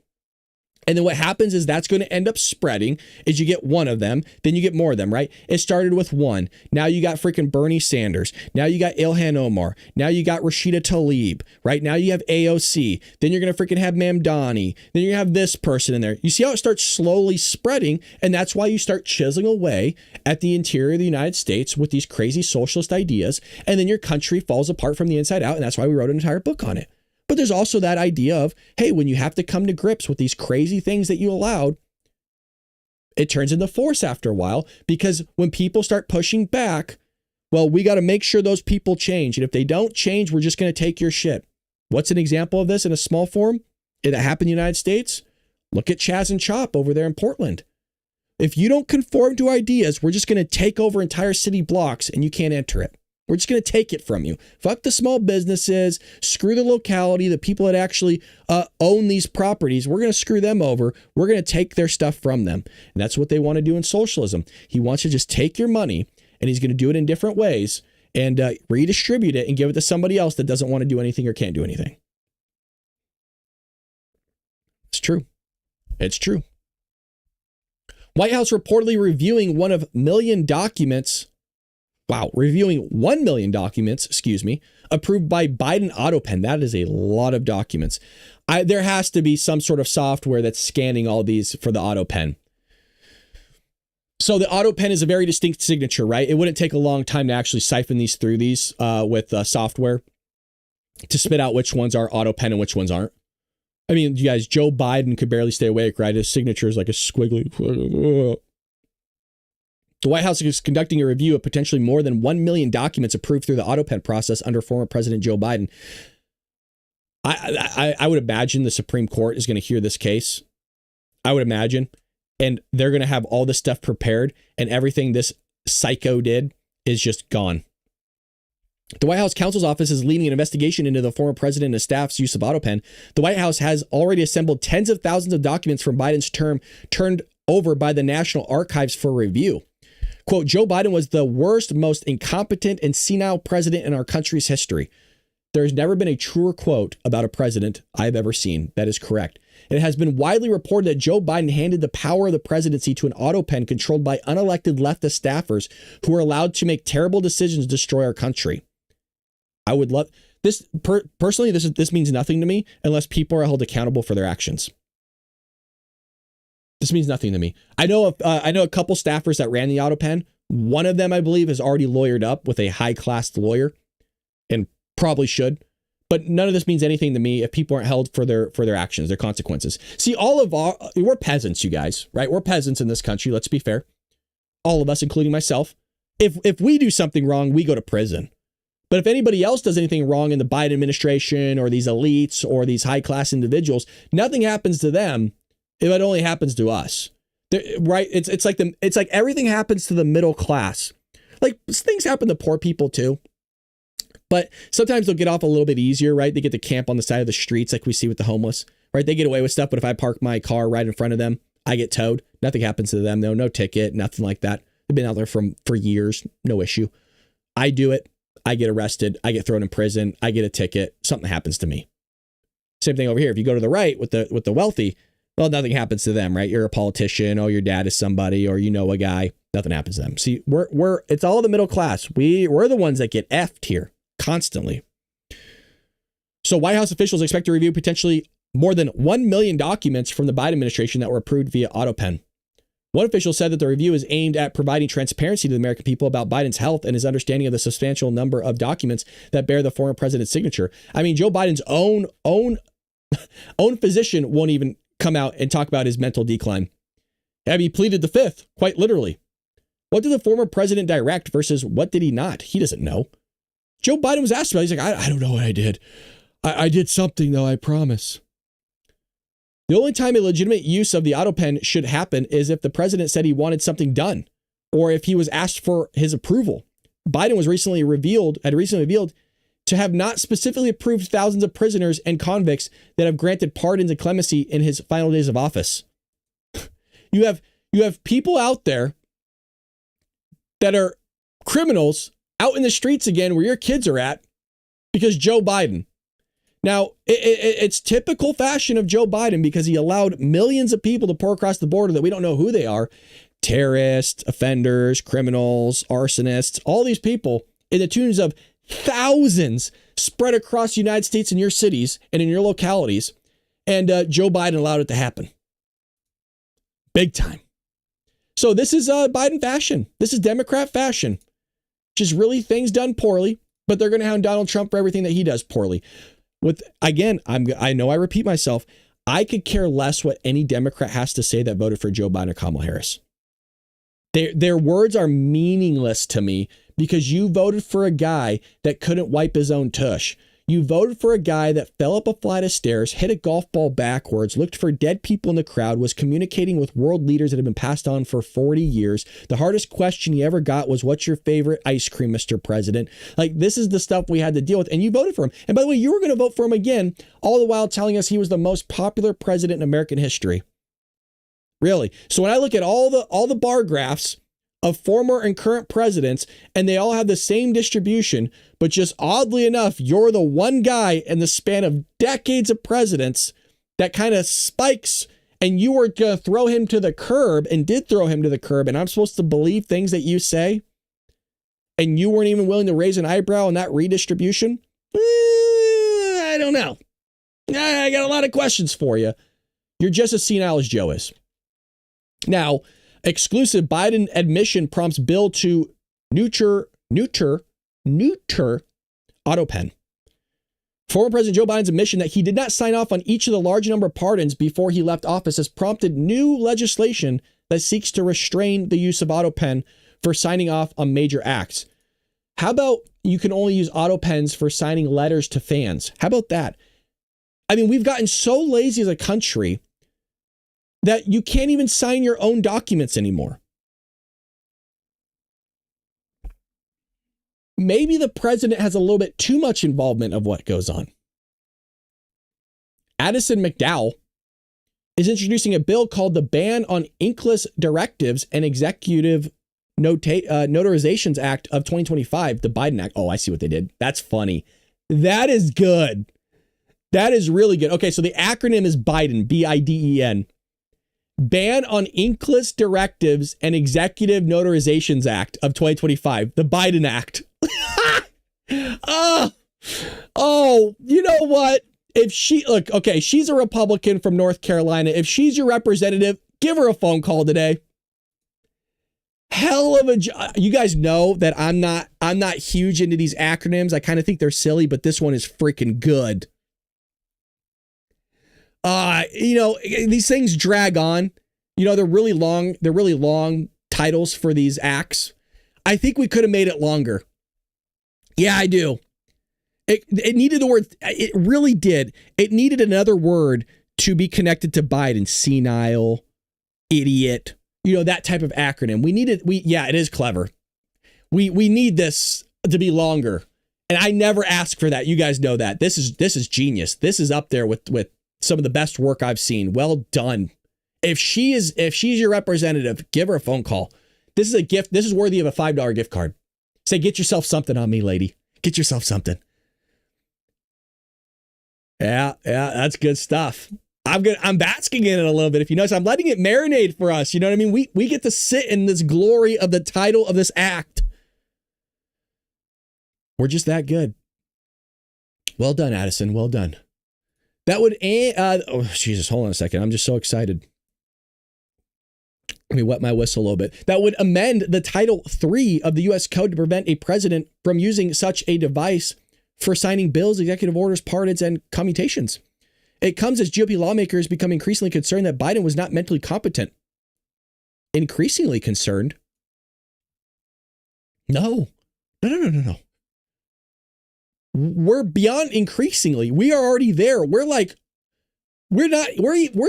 And then what happens is that's going to end up spreading is you get one of them, then you get more of them, right? It started with one. Now you got freaking Bernie Sanders. Now you got Ilhan Omar. Now you got Rashida Tlaib, right? Now you have AOC. Then you're going to freaking have Mamdani. Then you have this person in there. You see how it starts slowly spreading? And that's why you start chiseling away at the interior of the United States with these crazy socialist ideas. And then your country falls apart from the inside out. And that's why we wrote an entire book on it. But there's also that idea of, hey, when you have to come to grips with these crazy things that you allowed, it turns into force after a while, because when people start pushing back, well, we got to make sure those people change. And if they don't change, we're just going to take your shit. What's an example of this in a small form that happened in the United States? Look at Chaz and Chop over there in Portland. If you don't conform to ideas, we're just going to take over entire city blocks and you can't enter it. We're just going to take it from you. Fuck the small businesses, screw the locality, the people that actually own these properties. We're going to screw them over. We're going to take their stuff from them. And that's what they want to do in socialism. He wants to just take your money, and he's going to do it in different ways and redistribute it and give it to somebody else that doesn't want to do anything or can't do anything. It's true. It's true. White House reportedly reviewing 1 million documents. Wow, reviewing 1 million documents, approved by Biden autopen. That is a lot of documents. There has to be some sort of software that's scanning all these for the autopen. So the autopen is a very distinct signature, right? It wouldn't take a long time to actually siphon these through these with software to spit out which ones are autopen and which ones aren't. I mean, you guys, Joe Biden could barely stay awake, right? His signature is like a squiggly. The White House is conducting a review of potentially more than 1 million documents approved through the autopen process under former President Joe Biden. I would imagine the Supreme Court is going to hear this case. I would imagine. And they're going to have all this stuff prepared, and everything this psycho did is just gone. The White House counsel's office is leading an investigation into the former president and his staff's use of autopen. The White House has already assembled tens of thousands of documents from Biden's term turned over by the National Archives for review. Quote, Joe Biden was the worst, most incompetent and senile president in our country's history. There has never been a truer quote about a president I've ever seen. That is correct. It has been widely reported that Joe Biden handed the power of the presidency to an autopen controlled by unelected leftist staffers who were allowed to make terrible decisions to destroy our country. I would love this personally. This means nothing to me unless people are held accountable for their actions. This means nothing to me. I know a couple staffers that ran the autopen. One of them, I believe, is already lawyered up with a high-class lawyer and probably should. But none of this means anything to me if people aren't held for their actions, their consequences. See, we're peasants, you guys, right? We're peasants in this country. Let's be fair. All of us, including myself. If we do something wrong, we go to prison. But if anybody else does anything wrong in the Biden administration or these elites or these high-class individuals, nothing happens to them. It only happens to us, right? It's like everything happens to the middle class. Like things happen to poor people too, but sometimes they'll get off a little bit easier, right? They get to camp on the side of the streets like we see with the homeless, right? They get away with stuff, but if I park my car right in front of them, I get towed. Nothing happens to them. No ticket, nothing like that. They've been out there for years, no issue. I do it. I get arrested. I get thrown in prison. I get a ticket. Something happens to me. Same thing over here. If you go to the right with the wealthy, Well, nothing happens to them, right? You're a politician, or your dad is somebody, or you know a guy. Nothing happens to them. See, it's all the middle class. We're the ones that get effed here constantly. So White House officials expect to review potentially more than 1 million documents from the Biden administration that were approved via autopen. One official said that the review is aimed at providing transparency to the American people about Biden's health and his understanding of the substantial number of documents that bear the former president's signature. I mean, Joe Biden's own physician won't even come out and talk about his mental decline. He pleaded the fifth, quite literally. What did the former president direct versus what did he not? He doesn't know. Joe Biden was asked about it. He's like, I don't know what I did. I did something, though, I promise. The only time a legitimate use of the autopen should happen is if the president said he wanted something done, or if he was asked for his approval. Biden was recently revealed to have not specifically approved thousands of prisoners and convicts that have granted pardons and clemency in his final days of office. You have people out there that are criminals out in the streets again where your kids are at because Joe Biden. Now, it's typical fashion of Joe Biden because he allowed millions of people to pour across the border that we don't know who they are. Terrorists, offenders, criminals, arsonists, all these people in the tunes of thousands spread across the United States in your cities and in your localities. And Joe Biden allowed it to happen. Big time. So this is Biden fashion. This is Democrat fashion. Just really things done poorly, but they're going to hound Donald Trump for everything that he does poorly. I know I repeat myself. I could care less what any Democrat has to say that voted for Joe Biden or Kamala Harris. Their words are meaningless to me because you voted for a guy that couldn't wipe his own tush. You voted for a guy that fell up a flight of stairs, hit a golf ball backwards, looked for dead people in the crowd, was communicating with world leaders that have been passed on for 40 years. The hardest question he ever got was, what's your favorite ice cream, Mr. President? Like, this is the stuff we had to deal with. And you voted for him. And by the way, you were going to vote for him again, all the while telling us he was the most popular president in American history. Really. So when I look at all the bar graphs of former and current presidents, and they all have the same distribution, but just oddly enough, you're the one guy in the span of decades of presidents that kind of spikes, and you were going to throw him to the curb and did throw him to the curb, and I'm supposed to believe things that you say, and you weren't even willing to raise an eyebrow on that redistribution? I don't know. I got a lot of questions for you. You're just as senile as Joe is. Now, exclusive Biden admission prompts bill to neuter autopen. Former President Joe Biden's admission that he did not sign off on each of the large number of pardons before he left office has prompted new legislation that seeks to restrain the use of autopen for signing off on major acts. How about you can only use autopens for signing letters to fans? How about that? I mean, we've gotten so lazy as a country that you can't even sign your own documents anymore. Maybe the president has a little bit too much involvement of what goes on. Addison McDowell is introducing a bill called the Ban on Inkless Directives and Executive Notarizations Act of 2025, the Biden Act. Oh, I see what they did. That's funny. That is good. That is really good. Okay, so the acronym is Biden, B-I-D-E-N. Ban on Inkless Directives and Executive Notarizations Act of 2025, the Biden Act. You know what? If she's a Republican from North Carolina. If she's your representative, give her a phone call today. Hell of a job. You guys know that I'm not huge into these acronyms. I kind of think they're silly, but this one is freaking good. These things drag on. They're really long titles for these acts. I think we could have made it longer. Yeah, I do. It needed the word. It really did. It needed another word to be connected to Biden. Senile, idiot, that type of acronym. It is clever. We need this to be longer. And I never asked for that. You guys know that. This is genius. This is up there with some of the best work I've seen. Well done. If she's your representative, give her a phone call. This is a gift. This is worthy of a $5 gift card. Say, get yourself something on me, lady. Get yourself something. Yeah, that's good stuff. I'm basking in it a little bit. If you notice, I'm letting it marinate for us. You know what I mean? We get to sit in this glory of the title of this act. We're just that good. Well done, Addison. Well done. That would, oh, Jesus, hold on a second. I'm just so excited. Let me wet my whistle a little bit. That would amend the Title III of the U.S. Code to prevent a president from using such a device for signing bills, executive orders, pardons, and commutations. It comes as GOP lawmakers become increasingly concerned that Biden was not mentally competent. Increasingly concerned? No. No. We're beyond increasingly. We are already there. We're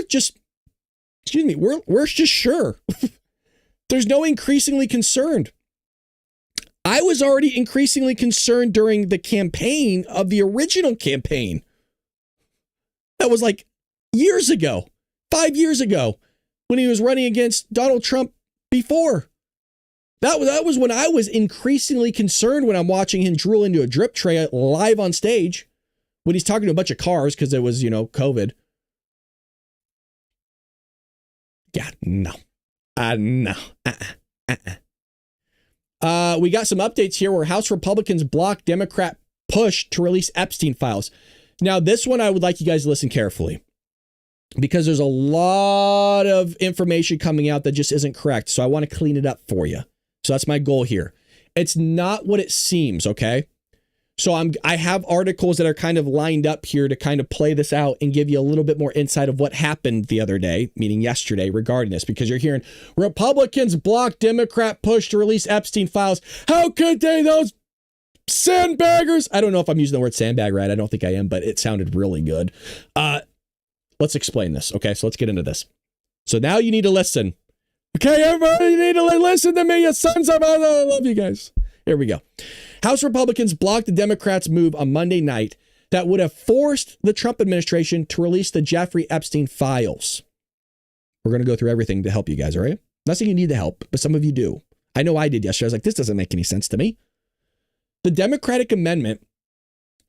just sure. There's no increasingly concerned. I was already increasingly concerned during the campaign of the original campaign. That was like years ago, 5 years ago, when he was running against Donald Trump before. That was when I was increasingly concerned when I'm watching him drool into a drip tray live on stage when he's talking to a bunch of cars because it was, COVID. Yeah, no. No. We got some updates here where House Republicans block Democrat push to release Epstein files. Now, this one I would like you guys to listen carefully because there's a lot of information coming out that just isn't correct. So I want to clean it up for you. So that's my goal here. It's not what it seems, okay? So I have articles that are kind of lined up here to kind of play this out and give you a little bit more insight of what happened the other day, meaning yesterday, regarding this, because you're hearing Republicans block Democrat push to release Epstein files. How could they, those sandbaggers? I don't know if I'm using the word sandbag right. I don't think I am, but it sounded really good. Let's explain this, okay? So let's get into this. So now you need to listen. Okay, everybody, you need to listen to me, you sons of... I love you guys. Here we go. House Republicans blocked the Democrats' move on Monday night that would have forced the Trump administration to release the Jeffrey Epstein files. We're going to go through everything to help you guys, all right? I'm not saying you need the help, but some of you do. I know I did yesterday. I was like, this doesn't make any sense to me. The Democratic amendment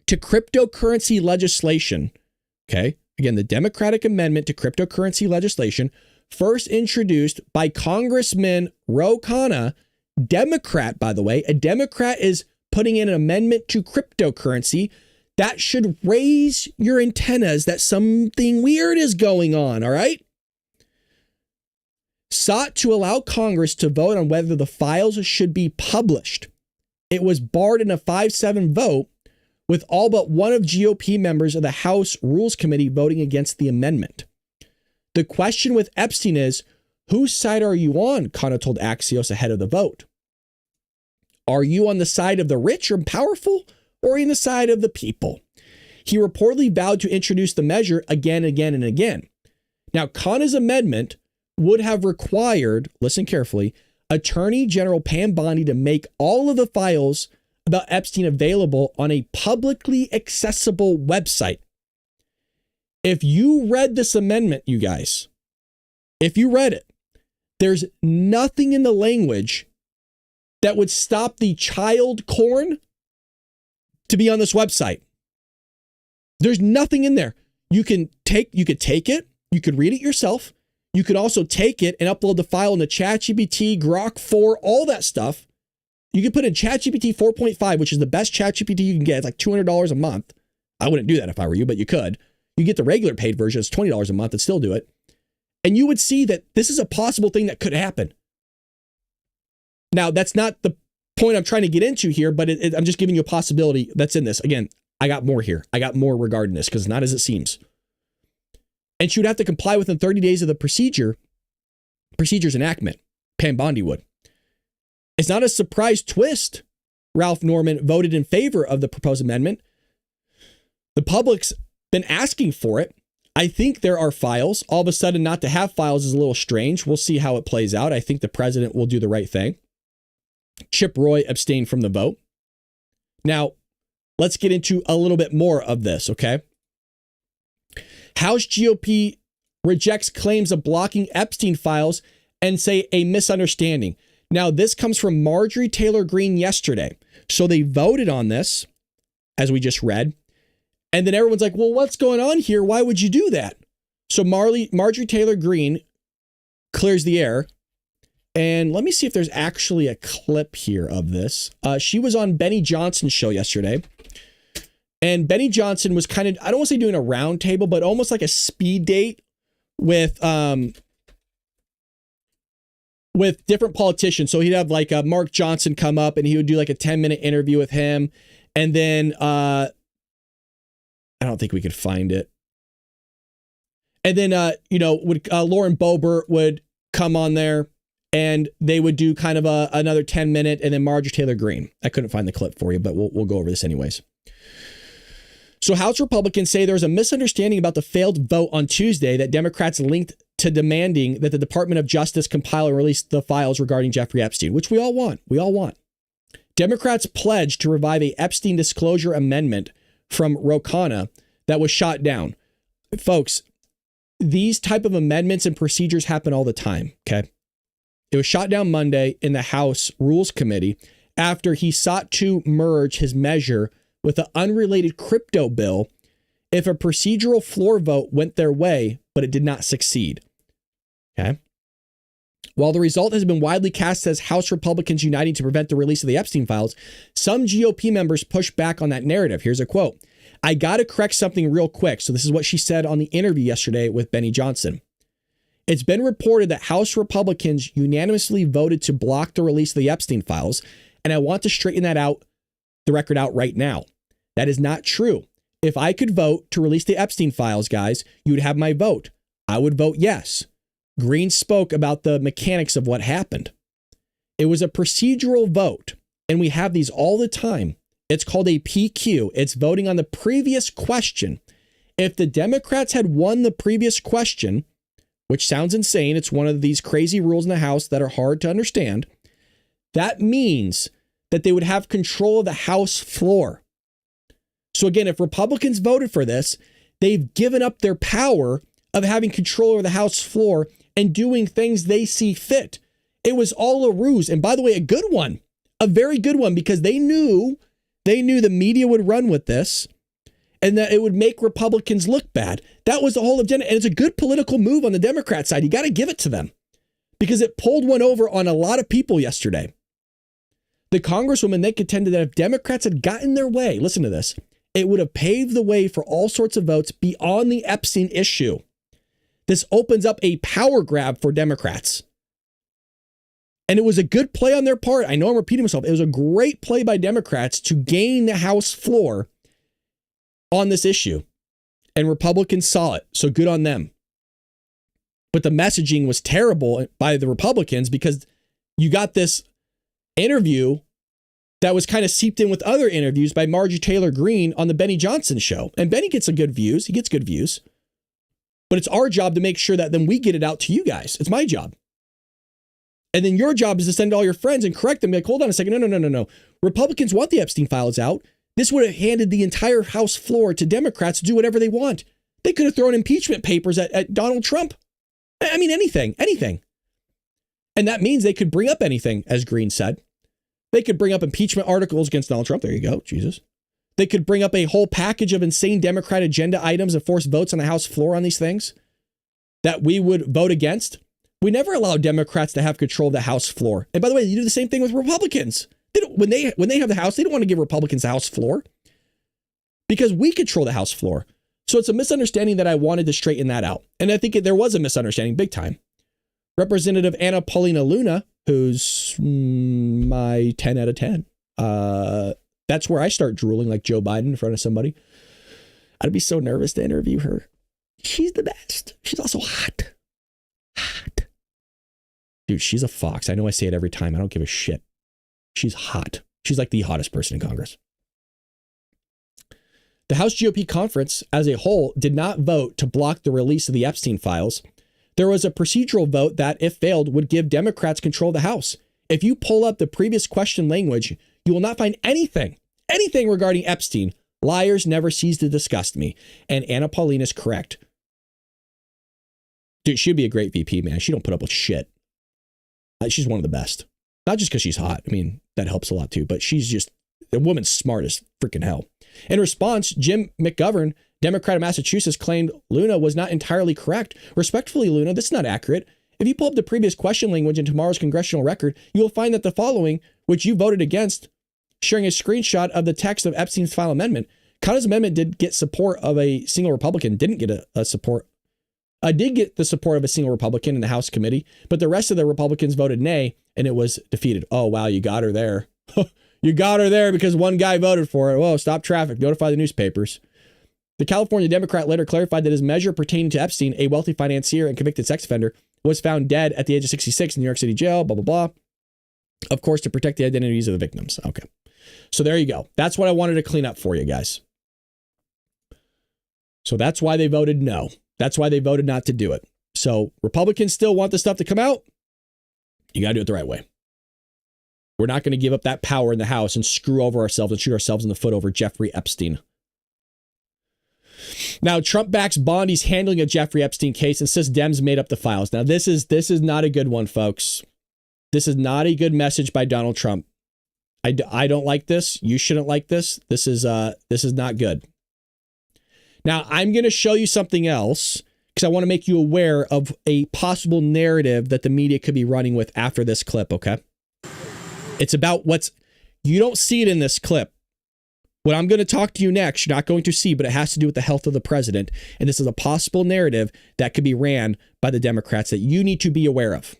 to cryptocurrency legislation, okay? Again, the Democratic amendment to cryptocurrency legislation, first introduced by Congressman Ro Khanna, Democrat, by the way. A Democrat is putting in an amendment to cryptocurrency that should raise your antennas that something weird is going on, all right? Sought to allow Congress to vote on whether the files should be published. It was barred in a 5-7 vote, with all but one of GOP members of the House Rules Committee voting against the amendment. The question with Epstein is, whose side are you on? Khanna told Axios ahead of the vote. Are you on the side of the rich or powerful, or are you on the side of the people? He reportedly vowed to introduce the measure again, and again. Now, Khanna's amendment would have required, listen carefully, Attorney General Pam Bondi to make all of the files about Epstein available on a publicly accessible website. If you read this amendment, you guys, if you read it, there's nothing in the language that would stop the child corn to be on this website. There's nothing in there. You could take it, you could read it yourself. You could also take it and upload the file into ChatGPT, Grok 4, all that stuff. You could put in ChatGPT 4.5, which is the best ChatGPT you can get. It's like $200 a month. I wouldn't do that if I were you, but you could. You get the regular paid version, it's $20 a month, and still do it. And you would see that this is a possible thing that could happen. Now, that's not the point I'm trying to get into here, but I'm just giving you a possibility that's in this. Again, I got more here. I got more regarding this because it's not as it seems. And she would have to comply within 30 days of the procedure's enactment. Pam Bondi would. It's not a surprise twist. Ralph Norman voted in favor of the proposed amendment. The public's been asking for it. I think there are files. All of a sudden, not to have files is a little strange. We'll see how it plays out. I think the president will do the right thing. Chip Roy abstained from the vote. Now, let's get into a little bit more of this, okay? House GOP rejects claims of blocking Epstein files and say a misunderstanding. Now, this comes from Marjorie Taylor Greene yesterday. So they voted on this, as we just read. And then everyone's like, well, what's going on here? Why would you do that? So Marjorie Taylor Greene clears the air. And let me see if there's actually a clip here of this. She was on Benny Johnson's show yesterday. And Benny Johnson was kind of, I don't want to say doing a round table, but almost like a speed date with different politicians. So he'd have like Mark Johnson come up and he would do like a 10-minute interview with him. And then I don't think we could find it. And then, Lauren Boebert would come on there. And they would do kind of another 10-minute, and then Marjorie Taylor Greene. I couldn't find the clip for you, but we'll go over this anyways. So House Republicans say there was a misunderstanding about the failed vote on Tuesday that Democrats linked to demanding that the Department of Justice compile and release the files regarding Jeffrey Epstein, which we all want. We all want. Democrats pledged to revive a Epstein disclosure amendment from Ro Khanna that was shot down. Folks, these type of amendments and procedures happen all the time, okay? It was shot down Monday in the House Rules Committee after he sought to merge his measure with an unrelated crypto bill if a procedural floor vote went their way, but it did not succeed. Okay. While the result has been widely cast as House Republicans uniting to prevent the release of the Epstein files, some GOP members pushed back on that narrative. Here's a quote. "I got to correct something real quick." So this is what she said on the interview yesterday with Benny Johnson. "It's been reported that House Republicans unanimously voted to block the release of the Epstein files, and I want to straighten the record out right now. That is not true. If I could vote to release the Epstein files, guys, you would have my vote. I would vote yes." Greene spoke about the mechanics of what happened. "It was a procedural vote, and we have these all the time. It's called a PQ. It's voting on the previous question. If the Democrats had won the previous question, which sounds insane, it's one of these crazy rules in the House that are hard to understand, that means that they would have control of the House floor. So again, if Republicans voted for this, they've given up their power of having control over the House floor and doing things they see fit. It was all a ruse. And by the way, a good one, a very good one, because they knew the media would run with this and that it would make Republicans look bad. That was the whole agenda. And it's a good political move on the Democrat side. You got to give it to them because it pulled one over on a lot of people yesterday. The Congresswoman, they contended that if Democrats had gotten their way, listen to this, it would have paved the way for all sorts of votes beyond the Epstein issue. This opens up a power grab for Democrats. And it was a good play on their part. I know I'm repeating myself. It was a great play by Democrats to gain the House floor on this issue. And Republicans saw it. So good on them. But the messaging was terrible by the Republicans because you got this interview that was kind of seeped in with other interviews by Marjorie Taylor Greene on the Benny Johnson show. And Benny gets some good views. He gets good views. But it's our job to make sure that then we get it out to you guys. It's my job. And then your job is to send all your friends and correct them. Be like, hold on a second. No. Republicans want the Epstein files out. This would have handed the entire House floor to Democrats to do whatever they want. They could have thrown impeachment papers at Donald Trump. I mean, anything. And that means they could bring up anything, as Greene said. They could bring up impeachment articles against Donald Trump. There you go. Jesus. They could bring up a whole package of insane Democrat agenda items and force votes on the House floor on these things that we would vote against. We never allow Democrats to have control of the House floor. And by the way, you do the same thing with Republicans. When they have the House, they don't want to give Republicans the House floor because we control the House floor. So it's a misunderstanding that I wanted to straighten that out. And I think there was a misunderstanding big time. Representative Anna Paulina Luna, who's my 10 out of 10. That's where I start drooling like Joe Biden in front of somebody. I'd be so nervous to interview her. She's the best. She's also hot. Dude, she's a fox. I know I say it every time. I don't give a shit. She's hot. She's like the hottest person in Congress. The House GOP conference as a whole did not vote to block the release of the Epstein files. There was a procedural vote that, if failed, would give Democrats control of the House. If you pull up the previous question language, you will not find anything regarding Epstein. Liars never cease to disgust me. And Anna Paulina is correct. Dude, she'd be a great VP, man. She don't put up with shit. She's one of the best. Not just because she's hot. I mean, that helps a lot too. But she's just, the woman's smart as freaking hell. In response, Jim McGovern Democrat of Massachusetts claimed Luna was not entirely correct. Respectfully, Luna, this is not accurate. If you pull up the previous question language in tomorrow's congressional record, you will find that the following, which you voted against, sharing a screenshot of the text of Epstein's final amendment. Connor's amendment did get support of a single Republican, didn't get a support. Did get the support of a single Republican in the House committee, but the rest of the Republicans voted nay, and it was defeated. Oh, wow, you got her there. You got her there because one guy voted for it. Whoa, stop traffic, notify the newspapers. The California Democrat later clarified that his measure pertaining to Epstein, a wealthy financier and convicted sex offender, was found dead at the age of 66 in New York City jail, blah, blah, blah. Of course, to protect the identities of the victims. Okay. So there you go. That's what I wanted to clean up for you guys. So that's why they voted no. That's why they voted not to do it. So Republicans still want the stuff to come out. You got to do it the right way. We're not going to give up that power in the House and screw over ourselves and shoot ourselves in the foot over Jeffrey Epstein. Now, Trump backs Bondi's handling of Jeffrey Epstein case and says Dems made up the files. Now, this is not a good one, folks. This is not a good message by Donald Trump. I don't like this. You shouldn't like this. This is not good. Now, I'm going to show you something else because I want to make you aware of a possible narrative that the media could be running with after this clip, okay? It's about you don't see it in this clip. What I'm going to talk to you next, you're not going to see, but it has to do with the health of the president. And this is a possible narrative that could be ran by the Democrats that you need to be aware of.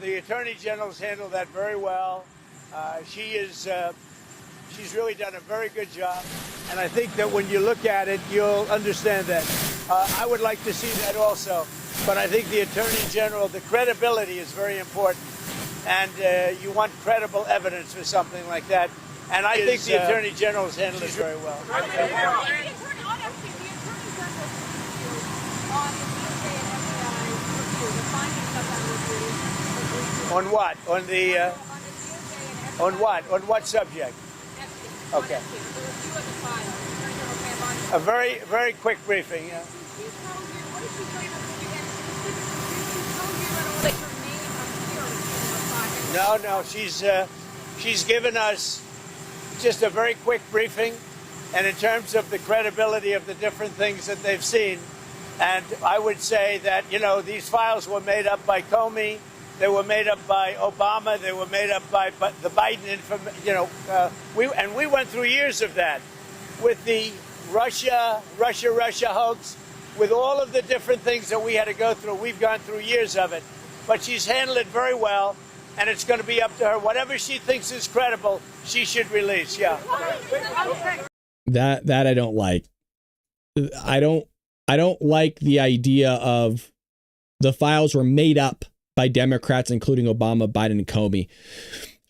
The Attorney General's handled that very well. She's really done a very good job. And I think that when you look at it, you'll understand that. I would like to see that also. But I think the Attorney General, the credibility is very important. And you want credible evidence for something like that. And I think the Attorney General's handled it very well. On what? On what? On what subject? Okay. A very, very quick briefing. Yeah. No. She's given us just a very quick briefing, and in terms of the credibility of the different things that they've seen. And I would say that, these files were made up by Comey. They were made up by Obama. They were made up by the Biden we went through years of that with the Russia hoax, with all of the different things that we had to go through. We've gone through years of it. But she's handled it very well, and it's going to be up to her. Whatever she thinks is credible, she should release. Yeah. That I don't like. I don't like the idea of the files were made up by Democrats, including Obama, Biden, and Comey.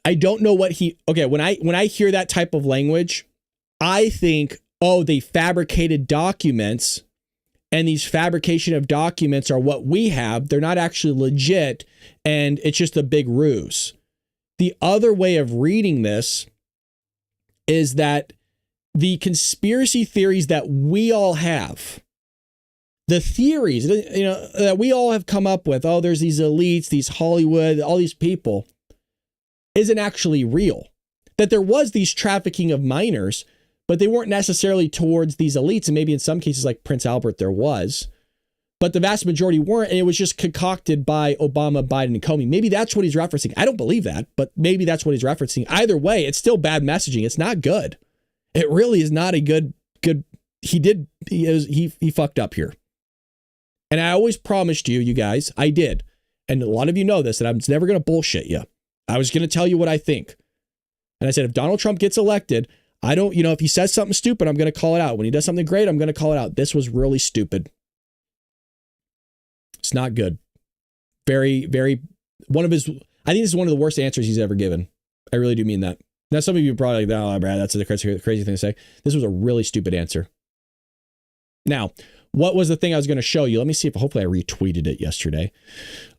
I don't know what when I hear that type of language, I think, they fabricated documents, and these fabrication of documents are what we have. They're not actually legit, and it's just a big ruse. The other way of reading this is that the conspiracy theories that we all have, the theories, that we all have come up with, there's these elites, these Hollywood, all these people, isn't actually real. That there was these trafficking of minors, but they weren't necessarily towards these elites. And maybe in some cases like Prince Albert, there was. But the vast majority weren't. And it was just concocted by Obama, Biden, and Comey. Maybe that's what he's referencing. I don't believe that, but maybe that's what he's referencing. Either way, it's still bad messaging. It's not good. It really is not a good. He fucked up here. And I always promised you guys, I did. And a lot of you know this, that I'm never going to bullshit you. I was going to tell you what I think. And I said, if Donald Trump gets elected, I don't, if he says something stupid, I'm going to call it out. When he does something great, I'm going to call it out. This was really stupid. It's not good. Very, very, I think this is one of the worst answers he's ever given. I really do mean that. Now, some of you are probably like, oh, Brad, that's a crazy thing to say. This was a really stupid answer. Now, what was the thing I was going to show you? Let me see if hopefully I retweeted it yesterday.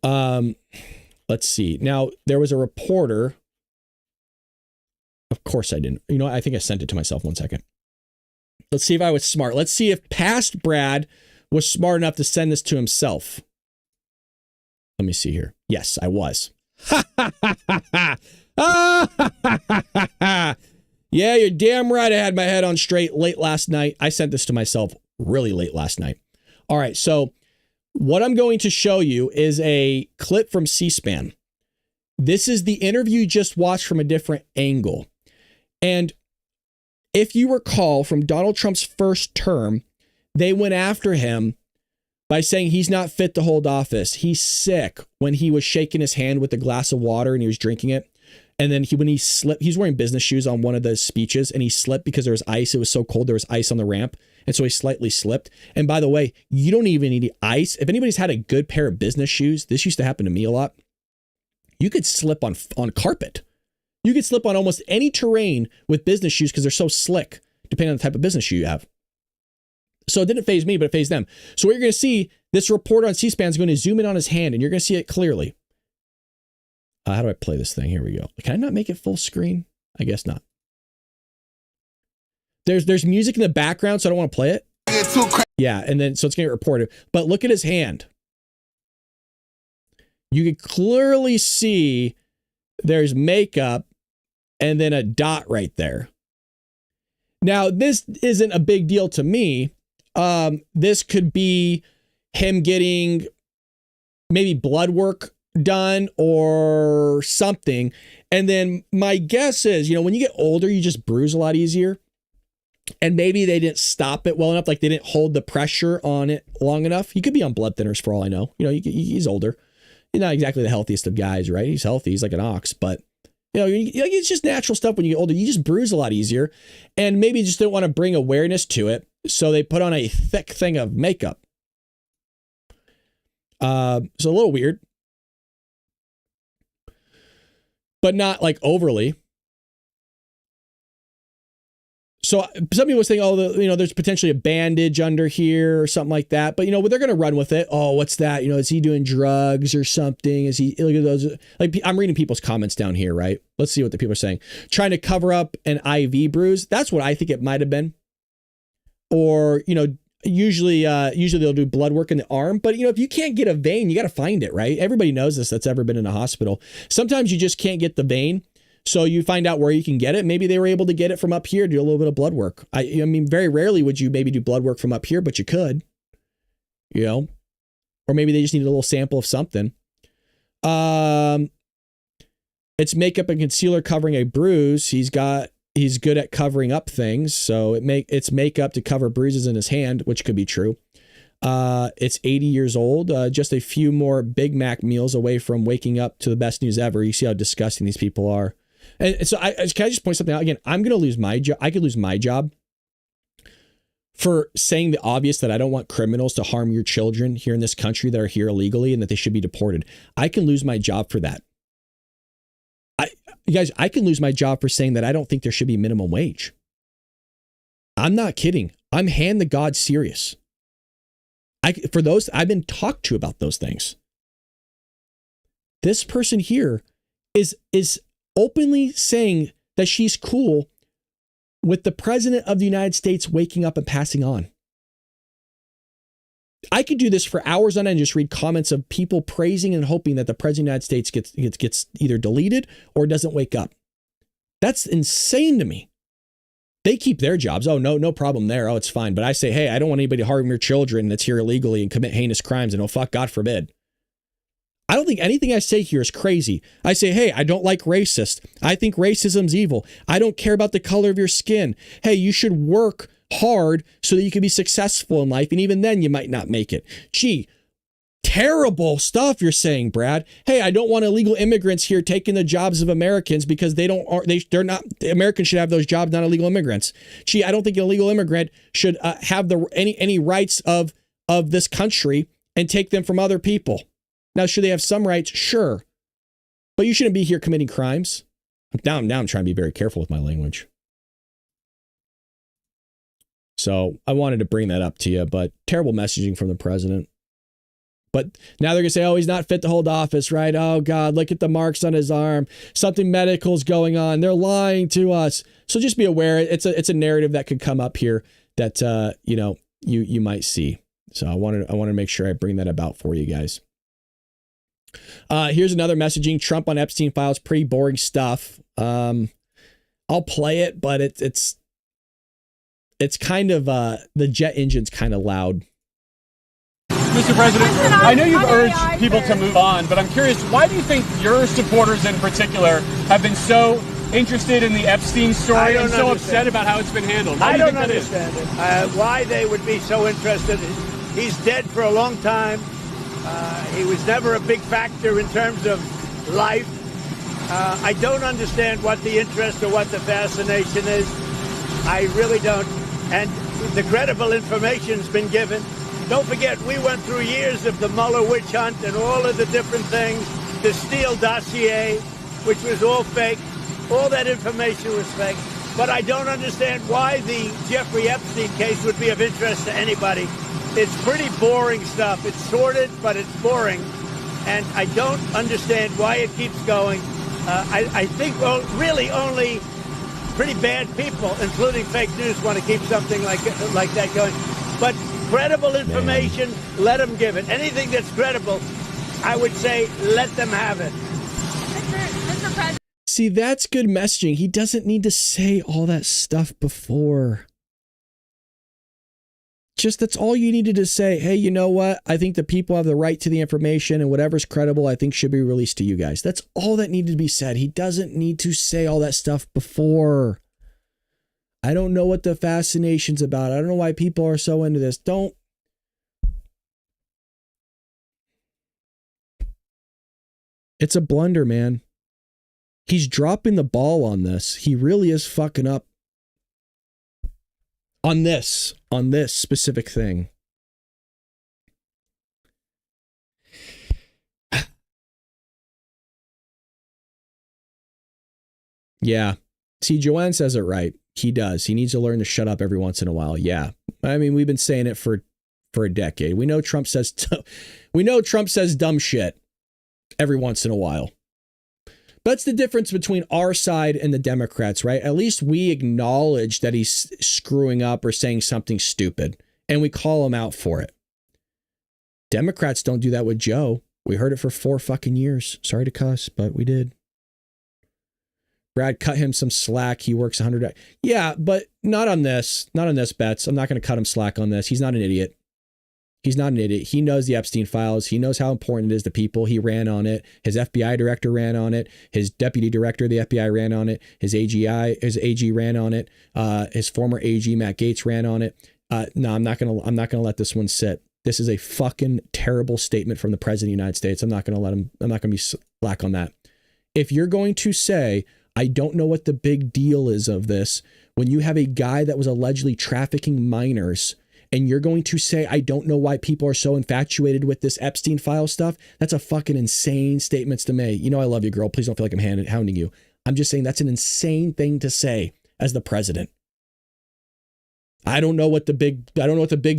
Let's see. Now, there was a reporter. Of course I didn't. I think I sent it to myself. 1 second. Let's see if I was smart. Let's see if past Brad was smart enough to send this to himself. Let me see here. Yes, I was. Yeah, you're damn right. I had my head on straight late last night. I sent this to myself really late last night. All right, so what I'm going to show you is a clip from C-SPAN. This is the interview you just watched from a different angle. And if you recall from Donald Trump's first term, they went after him by saying he's not fit to hold office. He's sick when he was shaking his hand with a glass of water and he was drinking it. And then when he slipped, he's wearing business shoes on one of the speeches and he slipped because there was ice. It was so cold. There was ice on the ramp. And so he slightly slipped. And by the way, you don't even need ice. If anybody's had a good pair of business shoes, this used to happen to me a lot. You could slip on carpet. You could slip on almost any terrain with business shoes because they're so slick, depending on the type of business shoe you have. So it didn't faze me, but it fazed them. So what you're going to see, this reporter on C-SPAN is going to zoom in on his hand and you're going to see it clearly. How do I play this thing? Here we go. Can I not make it full screen? I guess not. There's music in the background, so I don't want to play it. Yeah, and then so it's going to get reported. But look at his hand. You can clearly see there's makeup and then a dot right there. Now, this isn't a big deal to me. This could be him getting maybe blood work done or something. And then my guess is, when you get older, you just bruise a lot easier. And maybe they didn't stop it well enough. Like they didn't hold the pressure on it long enough. He could be on blood thinners for all I know. He's older. He's not exactly the healthiest of guys, right? He's healthy. He's like an ox, but it's just natural stuff when you get older. You just bruise a lot easier. And maybe just didn't want to bring awareness to it. So they put on a thick thing of makeup. So a little weird. But not like overly. So some people saying, there's potentially a bandage under here or something like that. But, they're going to run with it. Oh, what's that? Is he doing drugs or something? Is he, look at those. Like I'm reading people's comments down here, right? Let's see what the people are saying. Trying to cover up an IV bruise. That's what I think it might've been. Or, usually they'll do blood work in the arm. But, if you can't get a vein, you got to find it, right? Everybody knows this that's ever been in a hospital. Sometimes you just can't get the vein. So you find out where you can get it. Maybe they were able to get it from up here, do a little bit of blood work. I mean, very rarely would you maybe do blood work from up here, but you could, or maybe they just need a little sample of something. It's makeup and concealer covering a bruise. He's good at covering up things. So it's makeup to cover bruises in his hand, which could be true. It's 80 years old, just a few more Big Mac meals away from waking up to the best news ever. You see how disgusting these people are. And so can I just point something out again? I'm going to lose my job. I could lose my job for saying the obvious that I don't want criminals to harm your children here in this country that are here illegally and that they should be deported. I can lose my job for that. You guys, I can lose my job for saying that I don't think there should be minimum wage. I'm not kidding. I'm hand to God serious. For those, I've been talked to about those things. This person here is openly saying that she's cool with the president of the United States waking up and passing on. I could do this for hours on end, just read comments of people praising and hoping that the president of the United States gets either deleted or doesn't wake up. That's insane to me. They keep their jobs. Oh, no problem there. Oh, it's fine. But I say, hey, I don't want anybody to harm your children that's here illegally and commit heinous crimes. And oh, fuck, God forbid. I don't think anything I say here is crazy. I say, hey, I don't like racists. I think racism's evil. I don't care about the color of your skin. Hey, you should work hard so that you can be successful in life. And even then you might not make it. Gee, terrible stuff you're saying, Brad. Hey, I don't want illegal immigrants here taking the jobs of Americans because they're not, Americans should have those jobs, not illegal immigrants. Gee, I don't think an illegal immigrant should have any rights of this country and take them from other people. Now, should they have some rights? Sure. But you shouldn't be here committing crimes. Now I'm trying to be very careful with my language. So I wanted to bring that up to you, but terrible messaging from the president. But now they're going to say, oh, he's not fit to hold office, right? Oh, God, look at the marks on his arm. Something medical's going on. They're lying to us. So just be aware. It's a narrative that could come up here that, you might see. So I wanted to make sure I bring that about for you guys. Here's another messaging. Trump on Epstein files, pretty boring stuff. I'll play it, but it's kind of the jet engine's kind of loud. Mr. President, I know you've urged people to move on, but I'm curious, why do you think your supporters in particular have been so interested in the Epstein story and so upset about how it's been handled? Why I do you don't think that understand it. Why they would be so interested. He's dead for a long time. He was never a big factor in terms of life. I don't understand what the interest or what the fascination is. I really don't. And the credible information's been given. Don't forget, we went through years of the Mueller witch hunt and all of the different things, the Steele dossier, which was all fake. All that information was fake. But I don't understand why the Jeffrey Epstein case would be of interest to anybody. It's pretty boring stuff. It's sordid, but it's boring. And I don't understand why it keeps going. I think, well, really only pretty bad people, including fake news, want to keep something like that going. But credible information, let them give it. Anything that's credible, I would say, let them have it. Mr. President. See, that's good messaging. He doesn't need to say all that stuff before. Just that's all you needed to say. Hey, you know what? I think the people have the right to the information, and whatever's credible, I think should be released to you guys. That's all that needed to be said. He doesn't need to say all that stuff before. I don't know what the fascination's about. I don't know why people are so into this. Don't. It's a blunder, man. He's dropping the ball on this. He really is fucking up on this specific thing. Yeah. See, Joanne says it right. He does. He needs to learn to shut up every once in a while. Yeah. I mean, we've been saying it for a decade. We know Trump says dumb shit every once in a while. That's the difference between our side and the Democrats, right? At least we acknowledge that he's screwing up or saying something stupid, and we call him out for it. Democrats don't do that with Joe. We heard it for 4 fucking years. Sorry to cuss, but we did. Brad, cut him some slack. He works 100. Yeah, but not on this. Not on this, Bets. I'm not going to cut him slack on this. He's not an idiot. He's not an idiot. He knows the Epstein files. He knows how important it is to people. He ran on it. His FBI director ran on it. His deputy director of the FBI ran on it. His AG ran on it. His former AG Matt Gaetz ran on it. No, I'm not gonna let this one sit. This is a fucking terrible statement from the president of the United States. I'm not gonna be slack on that. If you're going to say, I don't know what the big deal is of this, when you have a guy that was allegedly trafficking minors, and you're going to say, I don't know why people are so infatuated with this Epstein file stuff, that's a fucking insane statement to make. You know I love you, girl. Please don't feel like I'm hounding you. I'm just saying that's an insane thing to say as the president. I don't know what the big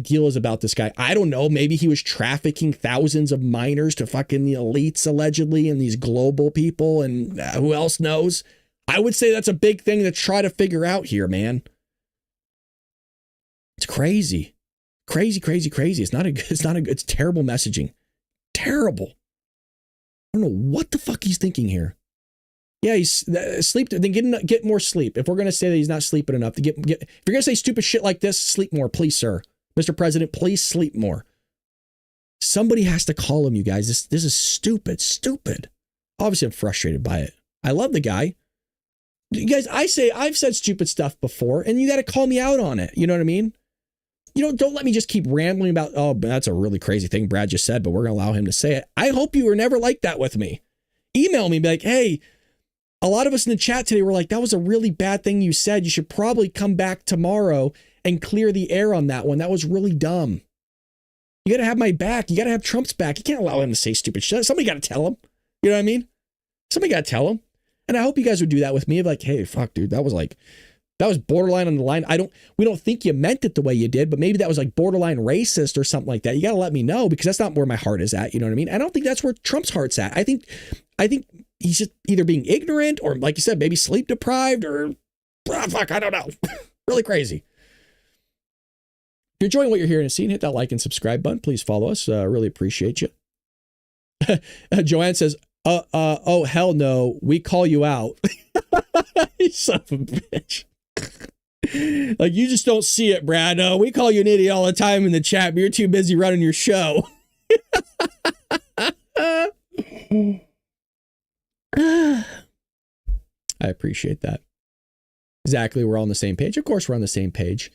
deal is about this guy. I don't know. Maybe he was trafficking thousands of minors to fucking the elites allegedly, and these global people, and who else knows? I would say that's a big thing to try to figure out here, man. It's crazy. Crazy. It's terrible messaging. Terrible. I don't know what the fuck he's thinking here. Yeah, he's sleep. Then get more sleep. If we're going to say that he's not sleeping enough, if you're going to say stupid shit like this, sleep more, please, sir. Mr. President, please sleep more. Somebody has to call him, you guys. This is stupid. Obviously, I'm frustrated by it. I love the guy. You guys, I've said stupid stuff before, and you got to call me out on it. You know what I mean? Don't let me just keep rambling about, oh, that's a really crazy thing Brad just said, but we're going to allow him to say it. I hope you were never like that with me. Email me, be like, hey, a lot of us in the chat today were like, that was a really bad thing you said. You should probably come back tomorrow and clear the air on that one. That was really dumb. You got to have my back. You got to have Trump's back. You can't allow him to say stupid shit. Somebody got to tell him. You know what I mean? Somebody got to tell him. And I hope you guys would do that with me. Like, hey, fuck, dude, that was borderline on the line. We don't think you meant it the way you did, but maybe that was like borderline racist or something like that. You got to let me know, because that's not where my heart is at. You know what I mean? I don't think that's where Trump's heart's at. I think he's just either being ignorant or, like you said, maybe sleep deprived or fuck, I don't know. Really crazy. If you're enjoying what you're hearing and seeing, hit that like and subscribe button. Please follow us. Really appreciate you. Joanne says, oh, hell no. We call you out. You son of a bitch. Like, you just don't see it, Brad. No, we call you an idiot all the time in the chat, but you're too busy running your show. I appreciate that. Exactly, we're all on the same page. Of course, we're on the same page.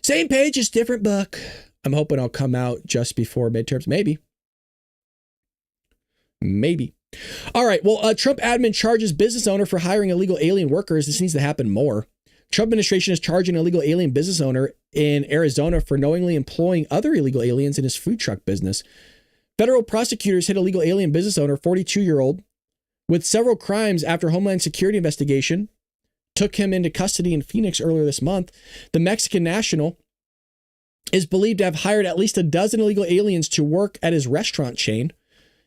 Same page, just different book. I'm hoping I'll come out just before midterms. Maybe. Maybe. All right, well, Trump admin charges business owner for hiring illegal alien workers. This needs to happen more. Trump administration is charging an illegal alien business owner in Arizona for knowingly employing other illegal aliens in his food truck business. Federal prosecutors hit a legal alien business owner, 42-year-old, with several crimes after Homeland Security investigation took him into custody in Phoenix earlier this month. The Mexican national is believed to have hired at least a dozen illegal aliens to work at his restaurant chain.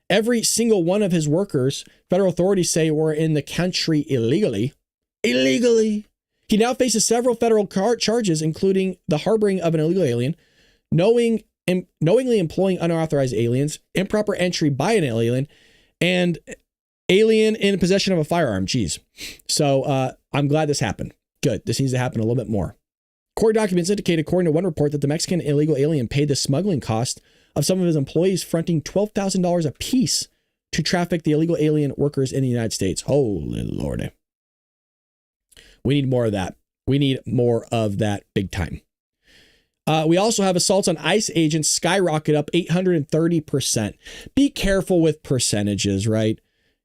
Every single one of his workers, federal authorities say, were in the country illegally. Illegally. He now faces several federal charges, including the harboring of an illegal alien, knowingly employing unauthorized aliens, improper entry by an alien, and alien in possession of a firearm. Jeez. So I'm glad this happened. Good. This needs to happen a little bit more. Court documents indicate, according to one report, that the Mexican illegal alien paid the smuggling cost of some of his employees, fronting $12,000 apiece to traffic the illegal alien workers in the United States. Holy Lordy. We need more of that. We need more of that big time. We also have assaults on ICE agents skyrocket up 830%. Be careful with percentages, right?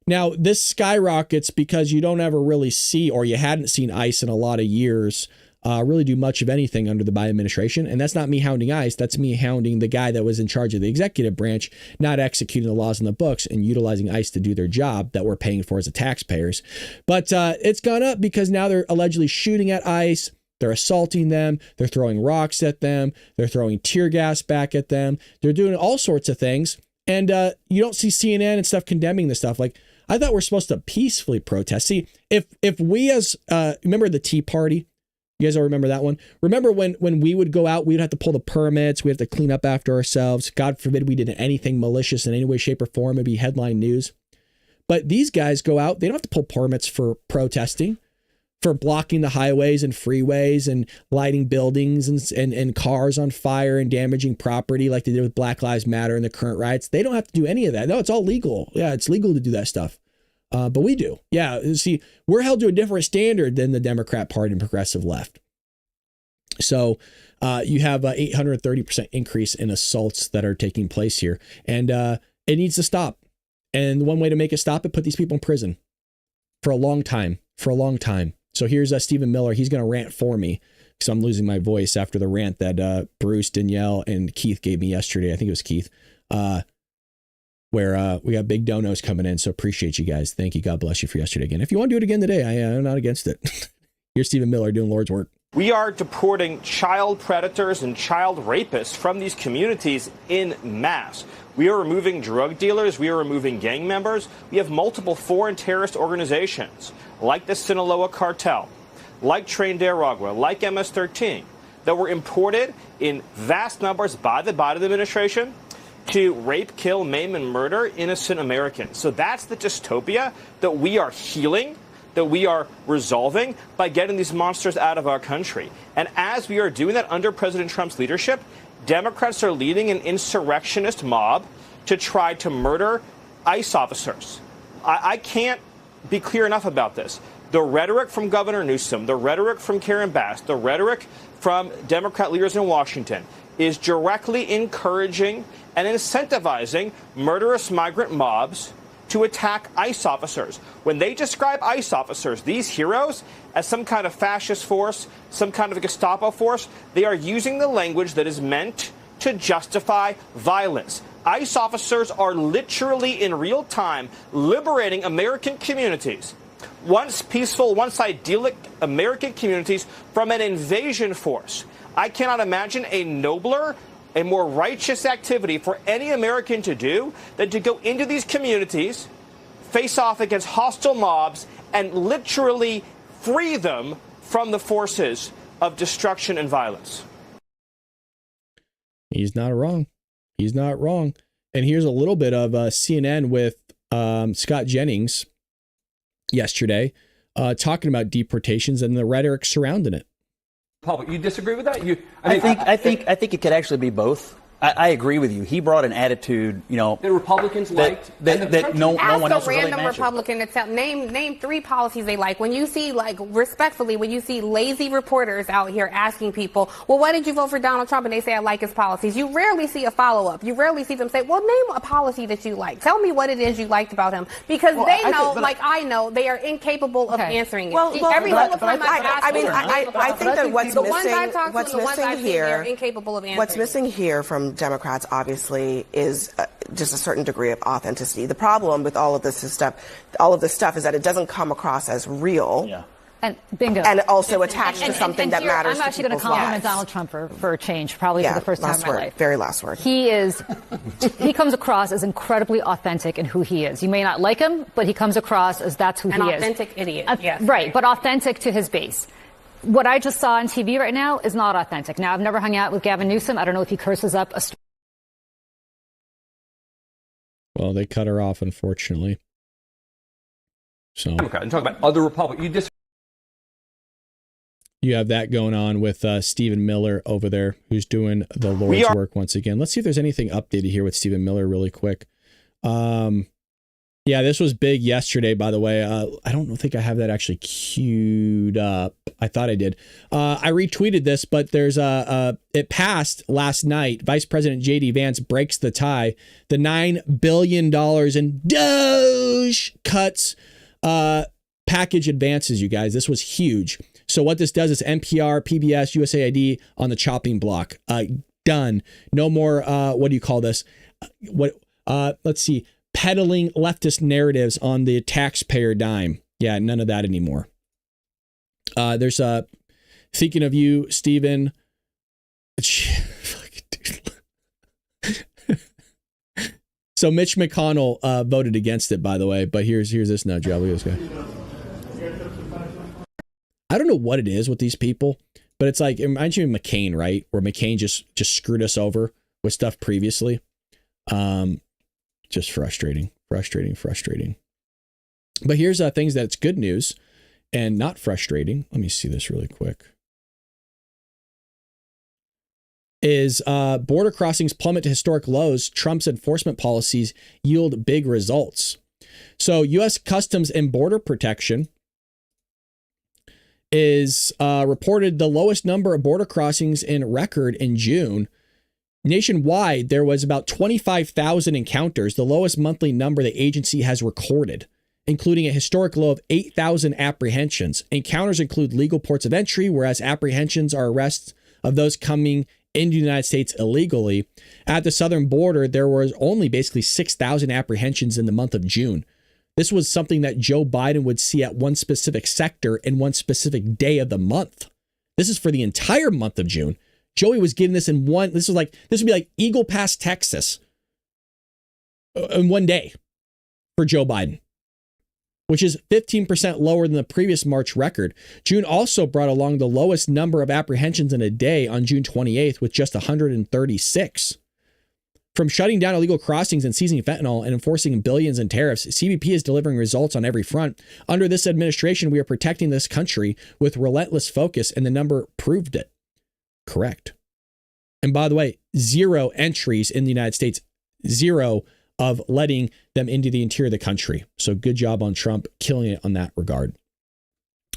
Now, this skyrockets because you don't ever really see, or you hadn't seen ICE in a lot of years, really do much of anything under the Biden administration. And that's not me hounding ICE. That's me hounding the guy that was in charge of the executive branch, not executing the laws in the books and utilizing ICE to do their job that we're paying for as the taxpayers. But it's gone up because now they're allegedly shooting at ICE. They're assaulting them. They're throwing rocks at them. They're throwing tear gas back at them. They're doing all sorts of things. And you don't see CNN and stuff condemning this stuff. Like, I thought we're supposed to peacefully protest. See, if we as, remember the Tea Party? You guys all remember that one? Remember when we would go out, we'd have to pull the permits. We have to clean up after ourselves. God forbid we did anything malicious in any way, shape, or form. It'd be headline news. But these guys go out. They don't have to pull permits for protesting, for blocking the highways and freeways and lighting buildings and cars on fire and damaging property like they did with Black Lives Matter and the current riots. They don't have to do any of that. No, it's all legal. Yeah, it's legal to do that stuff. But we do. Yeah, see, we're held to a different standard than the Democrat Party and progressive left. So you have an 830% increase in assaults that are taking place here. And it needs to stop. And one way to make it stop it, put these people in prison for a long time. So here's Stephen Miller. He's going to rant for me because I'm losing my voice after the rant that Bruce, Danielle, and Keith gave me yesterday. I think it was Keith. Where we got big donos coming in. So appreciate you guys. Thank you. God bless you for yesterday again. If you want to do it again today, I'm not against it. Here's Stephen Miller doing Lord's work. We are deporting child predators and child rapists from these communities in mass. We are removing drug dealers. We are removing gang members. We have multiple foreign terrorist organizations like the Sinaloa cartel, like Tren de Aragua, like MS-13 that were imported in vast numbers by the Biden administration to rape, kill, maim, and murder innocent Americans. So that's the dystopia that we are healing, that we are resolving by getting these monsters out of our country. And as we are doing that under President Trump's leadership, Democrats are leading an insurrectionist mob to try to murder ICE officers. I can't be clear enough about this. The rhetoric from Governor Newsom, the rhetoric from Karen Bass, the rhetoric from Democrat leaders in Washington is directly encouraging and incentivizing murderous migrant mobs to attack ICE officers. When they describe ICE officers, these heroes, as some kind of fascist force, some kind of Gestapo force, they are using the language that is meant to justify violence. ICE officers are literally in real time liberating American communities, once peaceful, once idyllic American communities from an invasion force. I cannot imagine a nobler, a more righteous activity for any American to do than to go into these communities, face off against hostile mobs, and literally free them from the forces of destruction and violence. He's not wrong. He's not wrong. And here's a little bit of CNN with Scott Jennings yesterday. talking about deportations and the rhetoric surrounding it. Public, you disagree with that? I think it could actually be both. I agree with you. He brought an attitude, that Republicans liked that no one else Ask a really random mentioned. Republican to tell name 3 policies they like. When you see, like, respectfully, when you see lazy reporters out here asking people, well, why did you vote for Donald Trump? And they say, I like his policies. You rarely see a follow-up. You rarely see them say, well, name a policy that you like. Tell me what it is you liked about him. Because they know, I know, they are incapable of answering it. Every single time I think that what's missing here, they're incapable of answering. What's missing here from Democrats, obviously, is just a certain degree of authenticity. The problem with all of this stuff is that it doesn't come across as real. Yeah. And bingo. And also attached to something that matters. I'm actually going to compliment Donald Trump for a change, probably for the first time in my life. Very last word. He comes across as incredibly authentic in who he is. You may not like him, but he comes across as that's who he is. An authentic idiot. Yes. Right, but authentic to his base. What I just saw on TV right now is not authentic. Now, I've never hung out with Gavin Newsom. I don't know if he curses up a story. Well, they cut her off, unfortunately. So, Democrat, and talk about other Republicans. You have that going on with Stephen Miller over there, who's doing the Lord's work once again. Let's see if there's anything updated here with Stephen Miller really quick. Yeah, this was big yesterday, by the way. I don't think I have that actually queued up. I thought I did. I retweeted this, but there's it passed last night. Vice President J.D. Vance breaks the tie. The $9 billion in Doge cuts package advances, you guys. This was huge. So what this does is NPR, PBS, USAID on the chopping block. Done. No more, what do you call this? Let's see. Peddling leftist narratives on the taxpayer dime. Yeah, none of that anymore. There's thinking of you, Stephen. So Mitch McConnell voted against it, by the way. But here's this nudge. Look at this guy. I don't know what it is with these people, but it's like, it reminds you of McCain, right? Where McCain just screwed us over with stuff previously. Just frustrating. But here's things that's good news and not frustrating. Let me see this really quick. Is border crossings plummet to historic lows. Trump's enforcement policies yield big results. So U.S. Customs and Border Protection is reported the lowest number of border crossings in record in June. Nationwide, there was about 25,000 encounters, the lowest monthly number the agency has recorded, including a historic low of 8,000 apprehensions. Encounters include legal ports of entry, whereas apprehensions are arrests of those coming into the United States illegally. At the southern border, there was only basically 6,000 apprehensions in the month of June. This was something that Joe Biden would see at one specific sector in one specific day of the month. This is for the entire month of June. Joey was getting this in one. This would be like Eagle Pass, Texas, in one day for Joe Biden, which is 15% lower than the previous March record. June also brought along the lowest number of apprehensions in a day on June 28th with just 136. From shutting down illegal crossings and seizing fentanyl and enforcing billions in tariffs, CBP is delivering results on every front. Under this administration, we are protecting this country with relentless focus, and the number proved it. Correct. And by the way, 0 entries in the United States, 0 of letting them into the interior of the country. So good job on Trump killing it on that regard.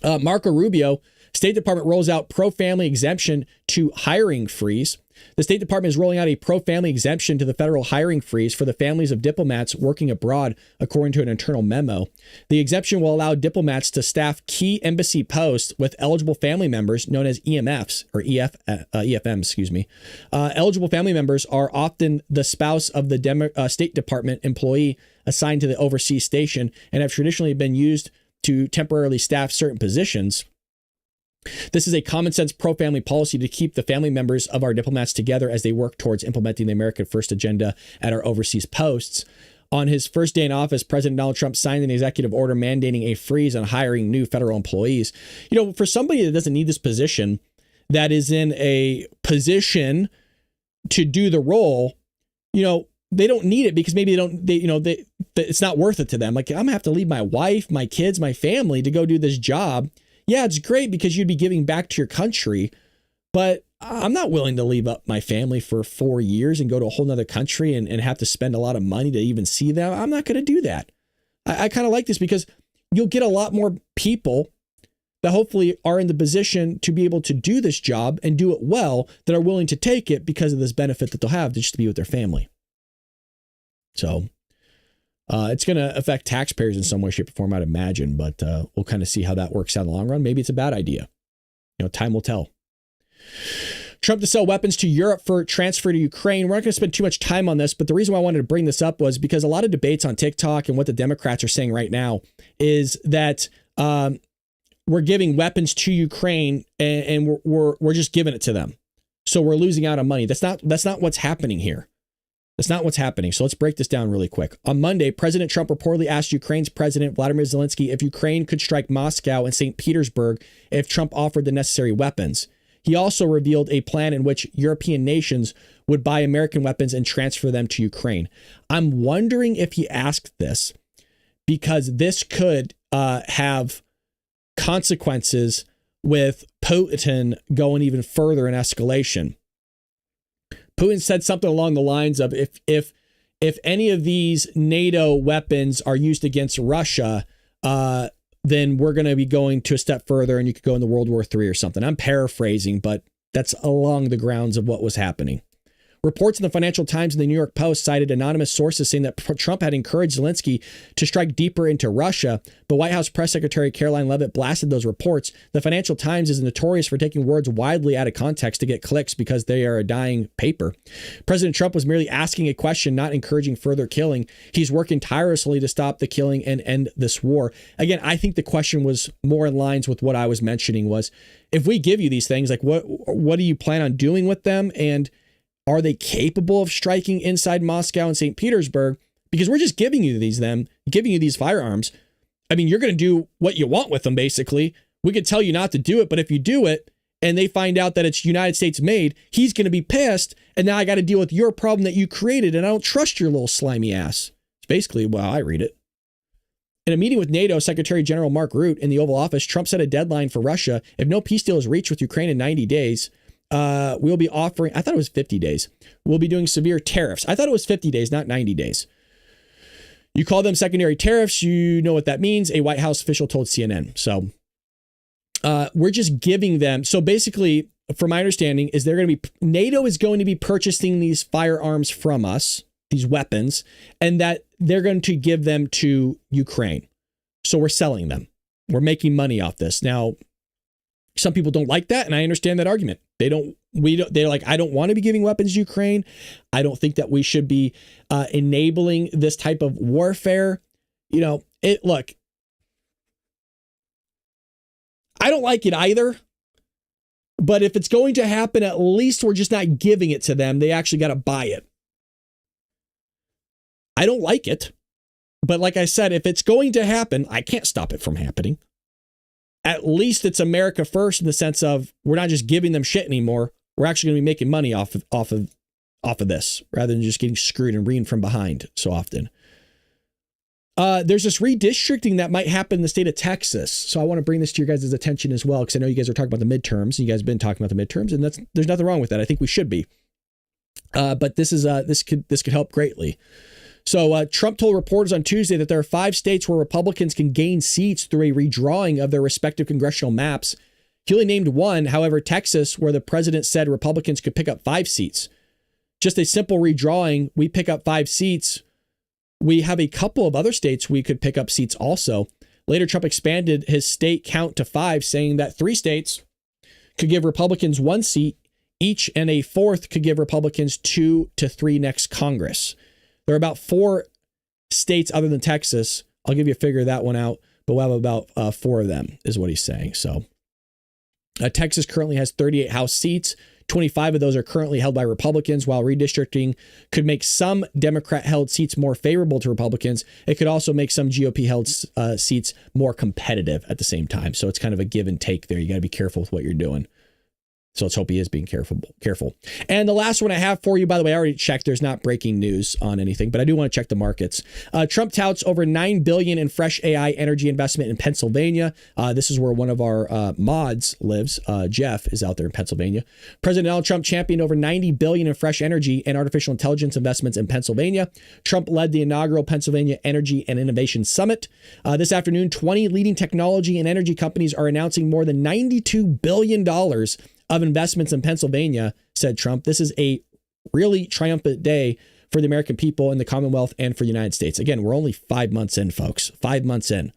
Marco Rubio, State Department rolls out pro-family exemption to hiring freeze. The State Department is rolling out a pro-family exemption to the federal hiring freeze for the families of diplomats working abroad, according to an internal memo. The exemption will allow diplomats to staff key embassy posts with eligible family members known as EMFs or EFMs. Eligible family members are often the spouse of the State Department employee assigned to the overseas station and have traditionally been used to temporarily staff certain positions. This is a common sense pro-family policy to keep the family members of our diplomats together as they work towards implementing the American First agenda at our overseas posts. On his first day in office, President Donald Trump signed an executive order mandating a freeze on hiring new federal employees. You know, for somebody that doesn't need this position, that is in a position to do the role, you know, they don't need it because maybe it's not worth it to them. Like, I'm gonna have to leave my wife, my kids, my family to go do this job. Yeah, it's great because you'd be giving back to your country, but I'm not willing to leave up my family for 4 years and go to a whole nother country and have to spend a lot of money to even see them. I'm not going to do that. I kind of like this because you'll get a lot more people that hopefully are in the position to be able to do this job and do it well, that are willing to take it because of this benefit that they'll have just to be with their family. So it's going to affect taxpayers in some way, shape, or form, I'd imagine, but we'll kind of see how that works out in the long run. Maybe it's a bad idea. Time will tell. Trump to sell weapons to Europe for transfer to Ukraine. We're not going to spend too much time on this, but the reason why I wanted to bring this up was because a lot of debates on TikTok and what the Democrats are saying right now is that we're giving weapons to Ukraine and we're just giving it to them. So we're losing out on money. That's not what's happening here. That's not what's happening. So let's break this down really quick. On Monday, President Trump reportedly asked Ukraine's President Vladimir Zelensky if Ukraine could strike Moscow and St. Petersburg if Trump offered the necessary weapons. He also revealed a plan in which European nations would buy American weapons and transfer them to Ukraine. I'm wondering if he asked this because this could have consequences with Putin going even further in escalation. Putin said something along the lines of if any of these NATO weapons are used against Russia, then we're going to be going to a step further and you could go into World War III or something. I'm paraphrasing, but that's along the grounds of what was happening. Reports in the Financial Times and the New York Post cited anonymous sources saying that Trump had encouraged Zelensky to strike deeper into Russia, but White House Press Secretary Caroline Leavitt blasted those reports. The Financial Times is notorious for taking words widely out of context to get clicks because they are a dying paper. President Trump was merely asking a question, not encouraging further killing. He's working tirelessly to stop the killing and end this war. Again, I think the question was more in lines with what I was mentioning was, if we give you these things, like what do you plan on doing with them? And are they capable of striking inside Moscow and St. Petersburg? Because we're just giving you these firearms. I mean, you're going to do what you want with them, basically. We could tell you not to do it, but if you do it and they find out that it's United States made, he's going to be pissed. And now I got to deal with your problem that you created. And I don't trust your little slimy ass. It's basically how I read it. In a meeting with NATO Secretary General Mark Rutte in the Oval Office, Trump set a deadline for Russia. If no peace deal is reached with Ukraine in 90 days, we'll be offering, I thought it was 50 days. We'll be doing severe tariffs. I thought it was 50 days, not 90 days. You call them secondary tariffs. You know what that means. A White House official told CNN. So we're just giving them. So basically, from my understanding, is NATO is going to be purchasing these firearms from us, these weapons, and that they're going to give them to Ukraine. So we're selling them. We're making money off this. Now, some people don't like that, and I understand that argument. They're like, I don't want to be giving weapons to Ukraine. I don't think that we should be enabling this type of warfare. Look, I don't like it either. But if it's going to happen, at least we're just not giving it to them. They actually got to buy it. I don't like it. But like I said, if it's going to happen, I can't stop it from happening. At least it's America first in the sense of we're not just giving them shit anymore. We're actually going to be making money off of this rather than just getting screwed and reading from behind so often. There's this redistricting that might happen in the state of Texas. So I want to bring this to your guys' attention as well, because I know you guys are talking about the midterms. And you guys have been talking about the midterms, and there's nothing wrong with that. I think we should be. But this could help greatly. So Trump told reporters on Tuesday that there are 5 states where Republicans can gain seats through a redrawing of their respective congressional maps. He only named one, however, Texas, where the president said Republicans could pick up 5 seats. Just a simple redrawing, we pick up 5 seats. We have a couple of other states we could pick up seats also. Later, Trump expanded his state count to 5, saying that 3 states could give Republicans 1 seat each, and a 4th could give Republicans 2 to 3 next Congress. There are about 4 states other than Texas. I'll give you a figure of that one out, but we'll have about 4 of them is what he's saying. So Texas currently has 38 House seats. 25 of those are currently held by Republicans. While redistricting could make some Democrat-held seats more favorable to Republicans, it could also make some GOP-held seats more competitive at the same time. So it's kind of a give and take there. You got to be careful with what you're doing. So let's hope he is being careful. And the last one I have for you, by the way, I already checked. There's not breaking news on anything, but I do want to check the markets. Trump touts over $9 billion in fresh AI energy investment in Pennsylvania. This is where one of our mods lives. Jeff is out there in Pennsylvania. President Donald Trump championed over $90 billion in fresh energy and artificial intelligence investments in Pennsylvania. Trump led the inaugural Pennsylvania Energy and Innovation Summit. This afternoon, 20 leading technology and energy companies are announcing more than $92 billion of investments in Pennsylvania, said Trump. This is a really triumphant day for the American people and the Commonwealth and for the United States. Again, we're only 5 months in, folks. 5 months in.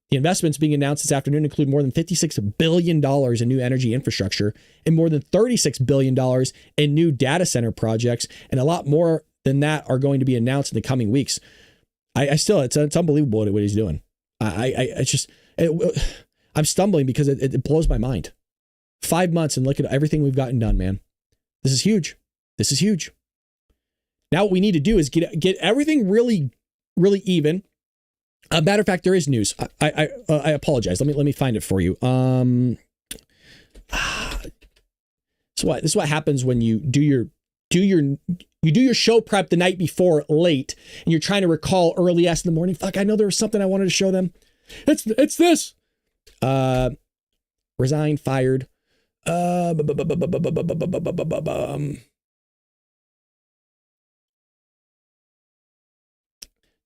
The investments being announced this afternoon include more than $56 billion in new energy infrastructure and more than $36 billion in new data center projects. And a lot more than that are going to be announced in the coming weeks. It's unbelievable what he's doing. I'm stumbling because it blows my mind. 5 months and look at everything we've gotten done, man. This is huge. This is huge. Now what we need to do is get everything really, really even. Matter of fact, there is news. I apologize. Let me find it for you. This is what happens when you do your show prep the night before late and you're trying to recall early in the morning. Fuck, I know there was something I wanted to show them. It's this. Resigned, fired.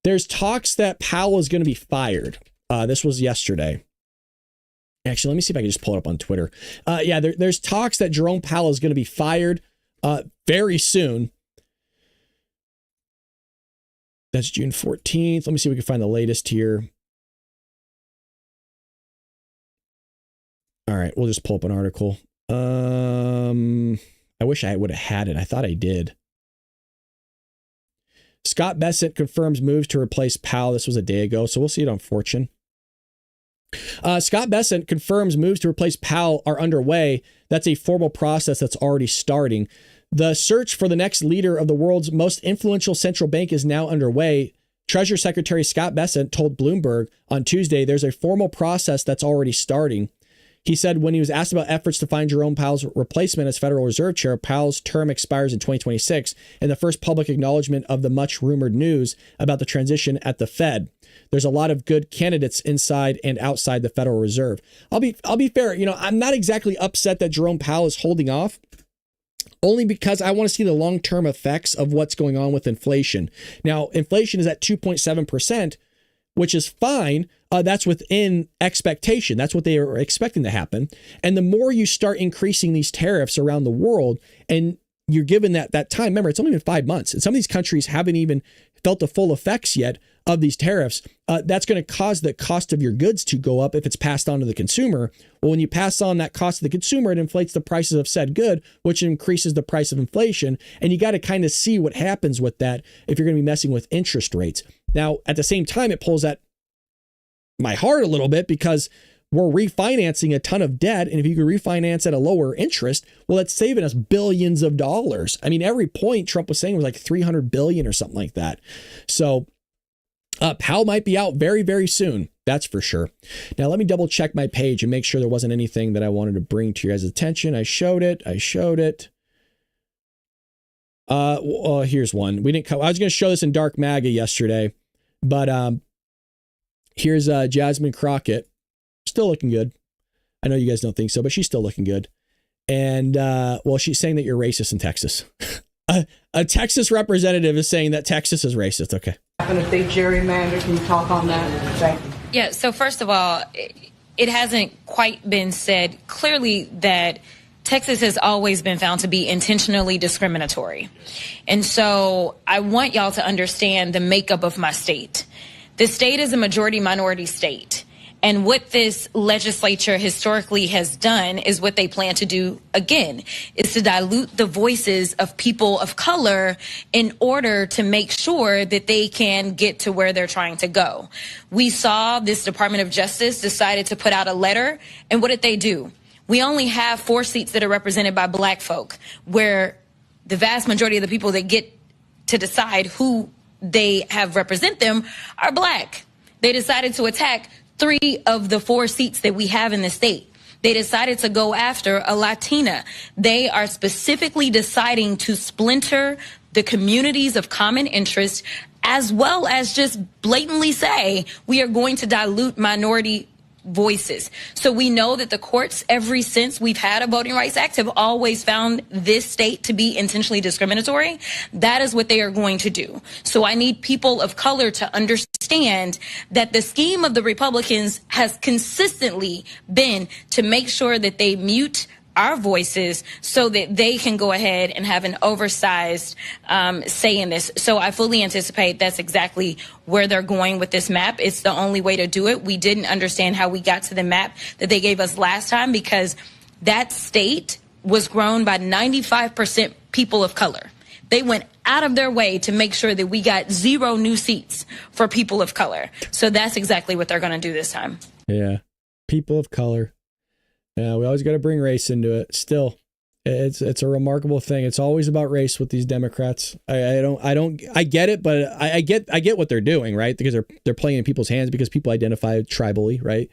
There's talks that Powell is going to be fired. This was yesterday. Actually, let me see if I can just pull it up on Twitter. There's talks that Jerome Powell is going to be fired very soon. That's June 14th. Let me see if we can find the latest here. All right, we'll just pull up an article. I wish I would have had it. I thought I did. Scott Bessent confirms moves to replace Powell. This was a day ago, so we'll see it on Fortune. Scott Bessent confirms moves to replace Powell are underway. That's a formal process that's already starting. The search for the next leader of the world's most influential central bank is now underway. Treasury Secretary Scott Bessent told Bloomberg on Tuesday there's a formal process that's already starting. He said when he was asked about efforts to find Jerome Powell's replacement as Federal Reserve Chair, Powell's term expires in 2026, and the first public acknowledgement of the much rumored news about the transition at the Fed. There's a lot of good candidates inside and outside the Federal Reserve. I'll be fair. I'm not exactly upset that Jerome Powell is holding off, only because I want to see the long-term effects of what's going on with inflation. Now, inflation is at 2.7%, which is fine. That's within expectation. That's what they are expecting to happen. And the more you start increasing these tariffs around the world, and you're given that time, remember, it's only been 5 months, and some of these countries haven't even felt the full effects yet of these tariffs. That's going to cause the cost of your goods to go up if it's passed on to the consumer. Well, when you pass on that cost to the consumer, it inflates the prices of said good, which increases the price of inflation. And you got to kind of see what happens with that if you're going to be messing with interest rates. Now, at the same time, it pulls at my heart a little bit because we're refinancing a ton of debt. And if you can refinance at a lower interest, well, that's saving us billions of dollars. I mean, every point Trump was saying was like 300 billion or something like that. So Powell might be out very, very soon. That's for sure. Now, let me double check my page and make sure there wasn't anything that I wanted to bring to your guys' attention. I showed it. Here's one. I was going to show this in Dark MAGA yesterday, but here's Jasmine Crockett. Still looking good. I know you guys don't think so, but she's still looking good. And, she's saying that you're racist in Texas. A Texas representative is saying that Texas is racist. Okay. And if they gerrymander, can you talk on that? Thank you. Yeah, so first of all, it hasn't quite been said clearly that Texas has always been found to be intentionally discriminatory. And so I want y'all to understand the makeup of my state. The state is a majority minority state. And what this legislature historically has done is what they plan to do again, is to dilute the voices of people of color in order to make sure that they can get to where they're trying to go. We saw this Department of Justice decided to put out a letter. And what did they do? We only have 4 seats that are represented by black folk, where the vast majority of the people that get to decide who they have represent them are black. They decided to attack 3 of the 4 seats that we have in the state. They decided to go after a Latina. They are specifically deciding to splinter the communities of common interest, as well as just blatantly say we are going to dilute minority voices. So we know that the courts, ever since we've had a Voting Rights Act, have always found this state to be intentionally discriminatory. That is what they are going to do. So I need people of color to understand that the scheme of the Republicans has consistently been to make sure that they mute our voices so that they can go ahead and have an oversized say in this. So I fully anticipate that's exactly where they're going with this map. It's the only way to do it. We didn't understand how we got to the map that they gave us last time because that state was grown by 95% people of color. They went out of their way to make sure that we got 0 new seats for people of color. So that's exactly what they're going to do this time. Yeah. People of color. Yeah, we always got to bring race into it. Still, it's a remarkable thing. It's always about race with these Democrats. I get it, but I get what they're doing, right? Because they're playing in people's hands because people identify tribally, right?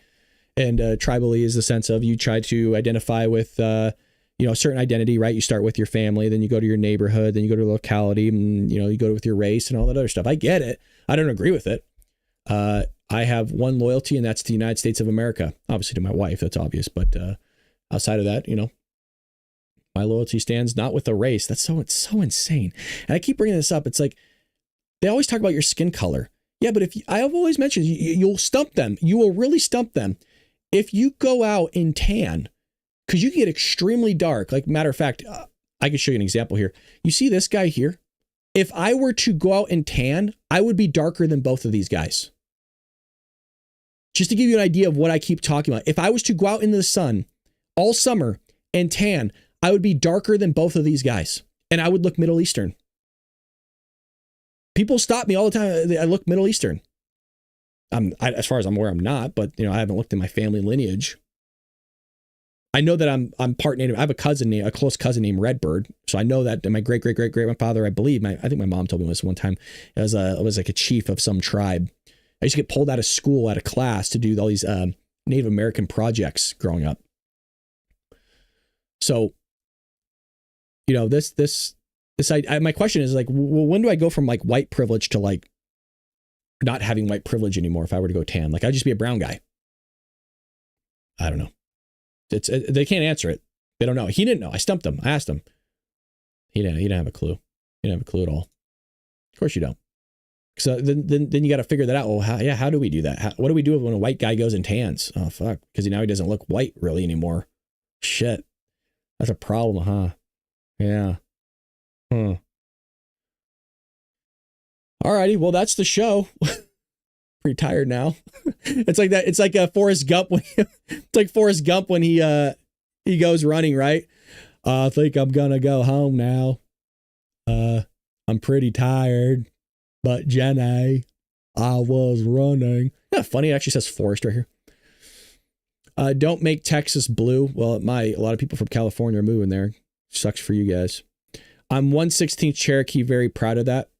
And tribally is the sense of you try to identify with a certain identity, right? You start with your family, then you go to your neighborhood, then you go to the locality, and you go with your race and all that other stuff. I get it. I don't agree with it. I have one loyalty, and that's the United States of America. Obviously to my wife, that's obvious. But outside of that, my loyalty stands not with a race. It's so insane. And I keep bringing this up. It's like they always talk about your skin color. Yeah, but I've always mentioned you'll stump them. You will really stump them if you go out and tan, because you get extremely dark. Like, matter of fact, I can show you an example here. You see this guy here? If I were to go out and tan, I would be darker than both of these guys. Just to give you an idea of what I keep talking about. If I was to go out into the sun all summer and tan, I would be darker than both of these guys. And I would look Middle Eastern. People stop me all the time. I look Middle Eastern. As far as I'm aware, I'm not, but I haven't looked in my family lineage. I know that I'm part Native. I have a close cousin named Redbird. So I know that my great grandfather, I believe, I think my mom told me this one time, it was like a chief of some tribe. I used to get pulled out of school, out of class, to do all these Native American projects growing up. So, my question is like, well, when do I go from like white privilege to like not having white privilege anymore? If I were to go tan, like I'd just be a brown guy. I don't know. They can't answer it. They don't know. He didn't know. I stumped him. I asked him. He didn't have a clue. He didn't have a clue at all. Of course you don't. So then you got to figure that out. Well, how do we do that? What do we do when a white guy goes and tans? Oh, fuck. Because now he doesn't look white really anymore. Shit. That's a problem, huh? Yeah. Alrighty. Well, that's the show. Pretty tired now. It's like that. It's like Forrest Gump. It's like Forrest Gump when he goes running, right? I think I'm going to go home now. I'm pretty tired. But Jenny, I was running. Yeah, funny. It actually says Forest right here. Don't make Texas blue. Well, it might. A lot of people from California are moving there. Sucks for you guys. I'm 1/16 Cherokee. Very proud of that.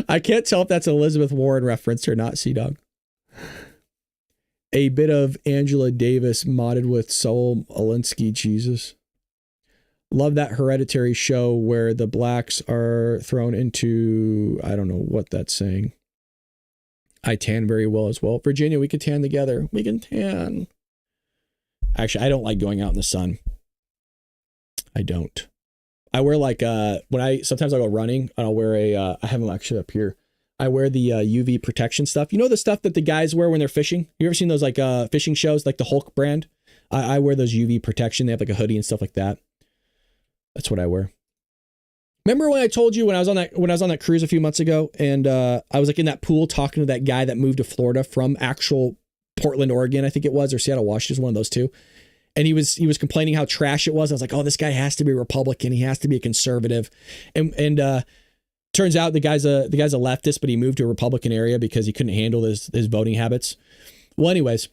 I can't tell if that's an Elizabeth Warren reference or not, Sea-Dog. A bit of Angela Davis modded with Saul Alinsky. Jesus. Love that Hereditary show where the blacks are thrown into, I don't know what that's saying. I tan very well as well. Virginia, we could tan together. We can tan. Actually, I don't like going out in the sun. I don't. I wear like, sometimes I'll go running and I'll wear I have them actually up here. I wear the UV protection stuff. You know the stuff that the guys wear when they're fishing? You ever seen those like fishing shows, like the Hulk brand? I wear those UV protection. They have like a hoodie and stuff like that. That's what I wear. Remember when I told you when I was on that cruise a few months ago, and I was like in that pool talking to that guy that moved to Florida from actual Portland, Oregon, I think it was, or Seattle, Washington, one of those two. And he was complaining how trash it was. I was like, oh, this guy has to be a Republican. He has to be a conservative. And turns out the guy's a leftist, but he moved to a Republican area because he couldn't handle his voting habits. Well, anyways,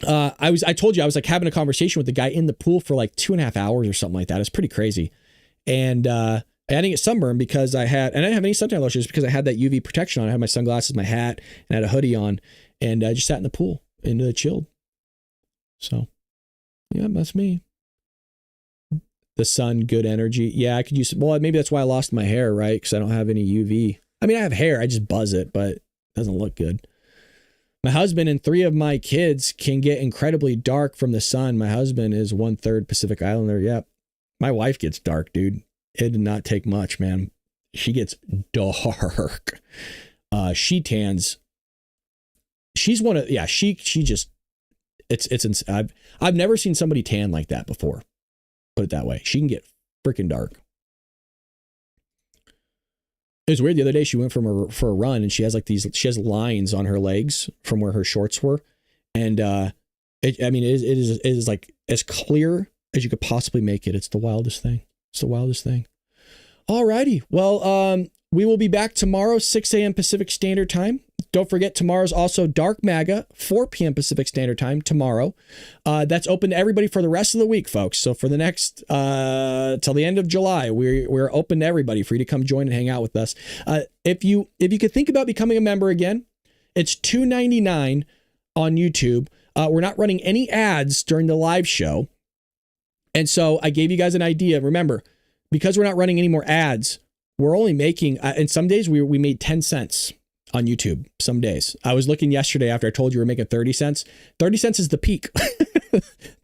I told you I was like having a conversation with the guy in the pool for like 2.5 hours or something like that. It's pretty crazy. And I didn't get sunburned because I didn't have any suntan lotions because I had that UV protection on. I had my sunglasses, my hat, and I had a hoodie on, and I just sat in the pool and chilled. So, yeah, that's me. The sun, good energy. Yeah, I could use, well, maybe that's why I lost my hair, right? Because I don't have any UV. I mean, I have hair, I just buzz it, but it doesn't look good. My husband and 3 of my kids can get incredibly dark from the sun. My husband is 1/3 Pacific Islander. Yep. My wife gets dark, dude. It did not take much, man. She gets dark. She tans. She's one of, yeah, she just, it's, I've never seen somebody tan like that before. Put it that way. She can get freaking dark. It was weird. The other day she went for a run and she has like she has lines on her legs from where her shorts were. And, it is like as clear as you could possibly make it. It's the wildest thing. It's the wildest thing. All righty. Well, we will be back tomorrow, 6 a.m. Pacific Standard Time. Don't forget, tomorrow's also Dark MAGA, 4 p.m. Pacific Standard Time tomorrow. That's open to everybody for the rest of the week, folks. So for the next, till the end of July, we're open to everybody for you to come join and hang out with us. If you could think about becoming a member again, it's $2.99 on YouTube. We're not running any ads during the live show. And so I gave you guys an idea. Remember, because we're not running any more ads, we're only making, and some days we made 10 cents on YouTube. Some days. I was looking yesterday after I told you we're making 30 cents. 30 cents is the peak.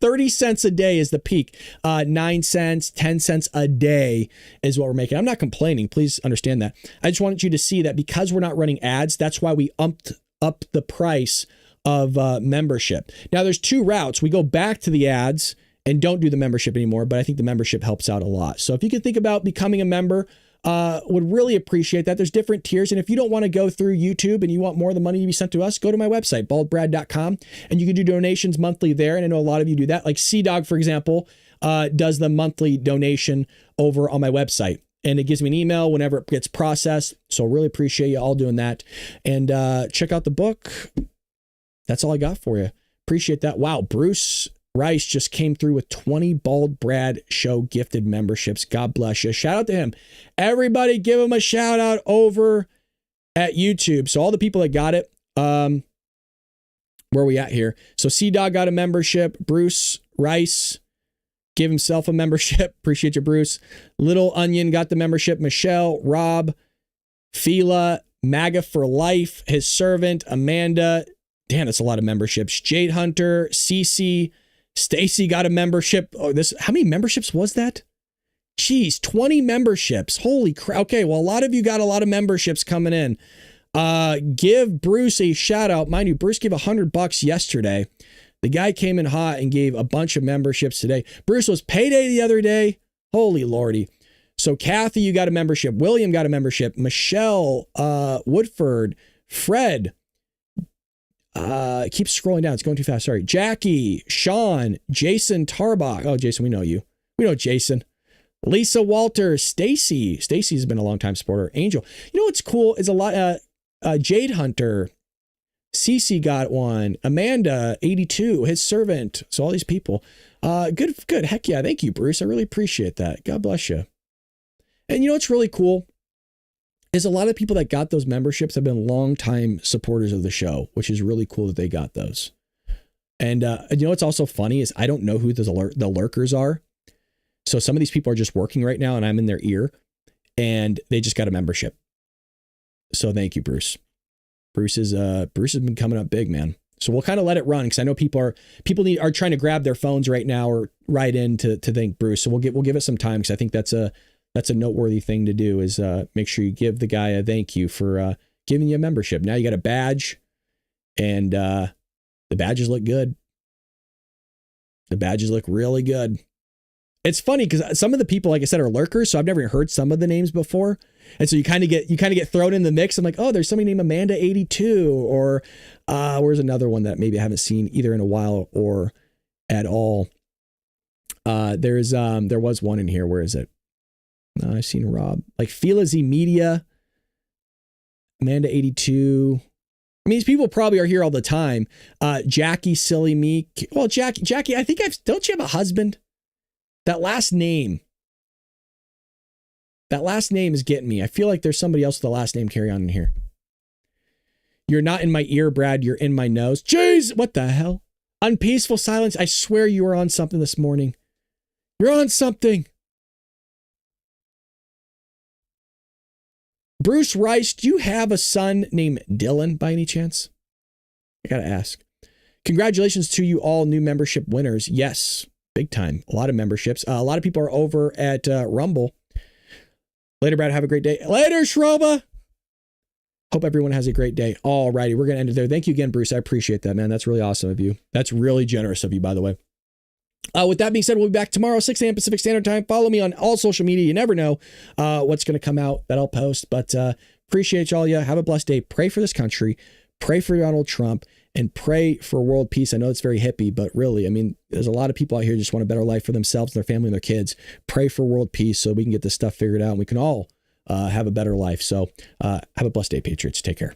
30 cents a day is the peak. 9 cents, 10 cents a day is what we're making. I'm not complaining. Please understand that. I just wanted you to see that because we're not running ads, that's why we upped up the price of membership. Now there's 2 routes. We go back to the ads and don't do the membership anymore, but I think the membership helps out a lot. So if you could think about becoming a member, would really appreciate that. There's different tiers. And if you don't want to go through YouTube and you want more of the money to be sent to us, go to my website, baldbrad.com, and you can do donations monthly there. And I know a lot of you do that. Like Sea-Dog, for example, does the monthly donation over on my website. And it gives me an email whenever it gets processed. So really appreciate you all doing that. And check out the book. That's all I got for you. Appreciate that. Wow, Bruce Rice just came through with 20 Bald Brad Show gifted memberships. God bless you. Shout out to him. Everybody give him a shout out over at YouTube. So all the people that got it, where are we at here? So Sea-Dog got a membership. Bruce Rice gave himself a membership. Appreciate you, Bruce. Little Onion got the membership. Michelle, Rob, Fila, MAGA for Life, his servant, Amanda. Damn, that's a lot of memberships. Jade Hunter, Cece, Stacy got a membership. Oh, how many memberships was that? Jeez, 20 memberships. Holy crap. Okay, well, a lot of you got a lot of memberships coming in. Give Bruce a shout out. Mind you, Bruce gave $100 yesterday. The guy came in hot and gave a bunch of memberships today. Bruce was payday the other day. Holy lordy. So Kathy, you got a membership. William got a membership. Michelle, Woodford, Fred, keep scrolling down. It's going too fast. Sorry. Jackie, Sean, Jason Tarbach. Oh, Jason, we know you. We know Jason. Lisa Walter, Stacy. Stacy's been a long time supporter. Angel. You know what's cool is a lot. Jade Hunter, Cece got one. Amanda, 82, his servant. So all these people. Good. Heck yeah. Thank you, Bruce. I really appreciate that. God bless you. And you know what's really cool is a lot of people that got those memberships have been longtime supporters of the show, which is really cool that they got those. And you know what's also funny is I don't know who the lurkers are. So some of these people are just working right now and I'm in their ear and they just got a membership. So thank you, Bruce. Bruce has been coming up big, man. So we'll kind of let it run because I know people are trying to grab their phones right now or write in to thank Bruce. So we'll give it some time because I think that's a noteworthy thing to do is make sure you give the guy a thank you for giving you a membership. Now you got a badge and the badges look good. The badges look really good. It's funny because some of the people, like I said, are lurkers. So I've never heard some of the names before. And so you kind of get thrown in the mix. I'm like, oh, there's somebody named Amanda 82 or where's another one that maybe I haven't seen either in a while or at all. There was one in here. Where is it? I've seen Rob, like Fila Z Media, Amanda 82. I mean, these people probably are here all the time. Jackie, Silly Meek. Well, Jackie, I think don't you have a husband? That last name is getting me. I feel like there's somebody else with the last name carry on in here. You're not in my ear, Brad. You're in my nose. Jeez, what the hell? Unpeaceful silence. I swear you are on something this morning. You're on something. Bruce Rice, do you have a son named Dylan by any chance? I gotta ask. Congratulations to you all new membership winners. Yes, big time. A lot of memberships. A lot of people are over at Rumble. Later, Brad. Have a great day. Later, Shroba. Hope everyone has a great day. All righty, we're going to end it there. Thank you again, Bruce. I appreciate that, man. That's really awesome of you. That's really generous of you, by the way. With that being said, we'll be back tomorrow, 6 a.m. Pacific Standard Time. Follow me on all social media. You never know what's going to come out that I'll post. But appreciate y'all. Yeah, have a blessed day. Pray for this country. Pray for Donald Trump. And pray for world peace. I know it's very hippie, but really, I mean, there's a lot of people out here who just want a better life for themselves, their family, and their kids. Pray for world peace so we can get this stuff figured out and we can all have a better life. So have a blessed day, Patriots. Take care.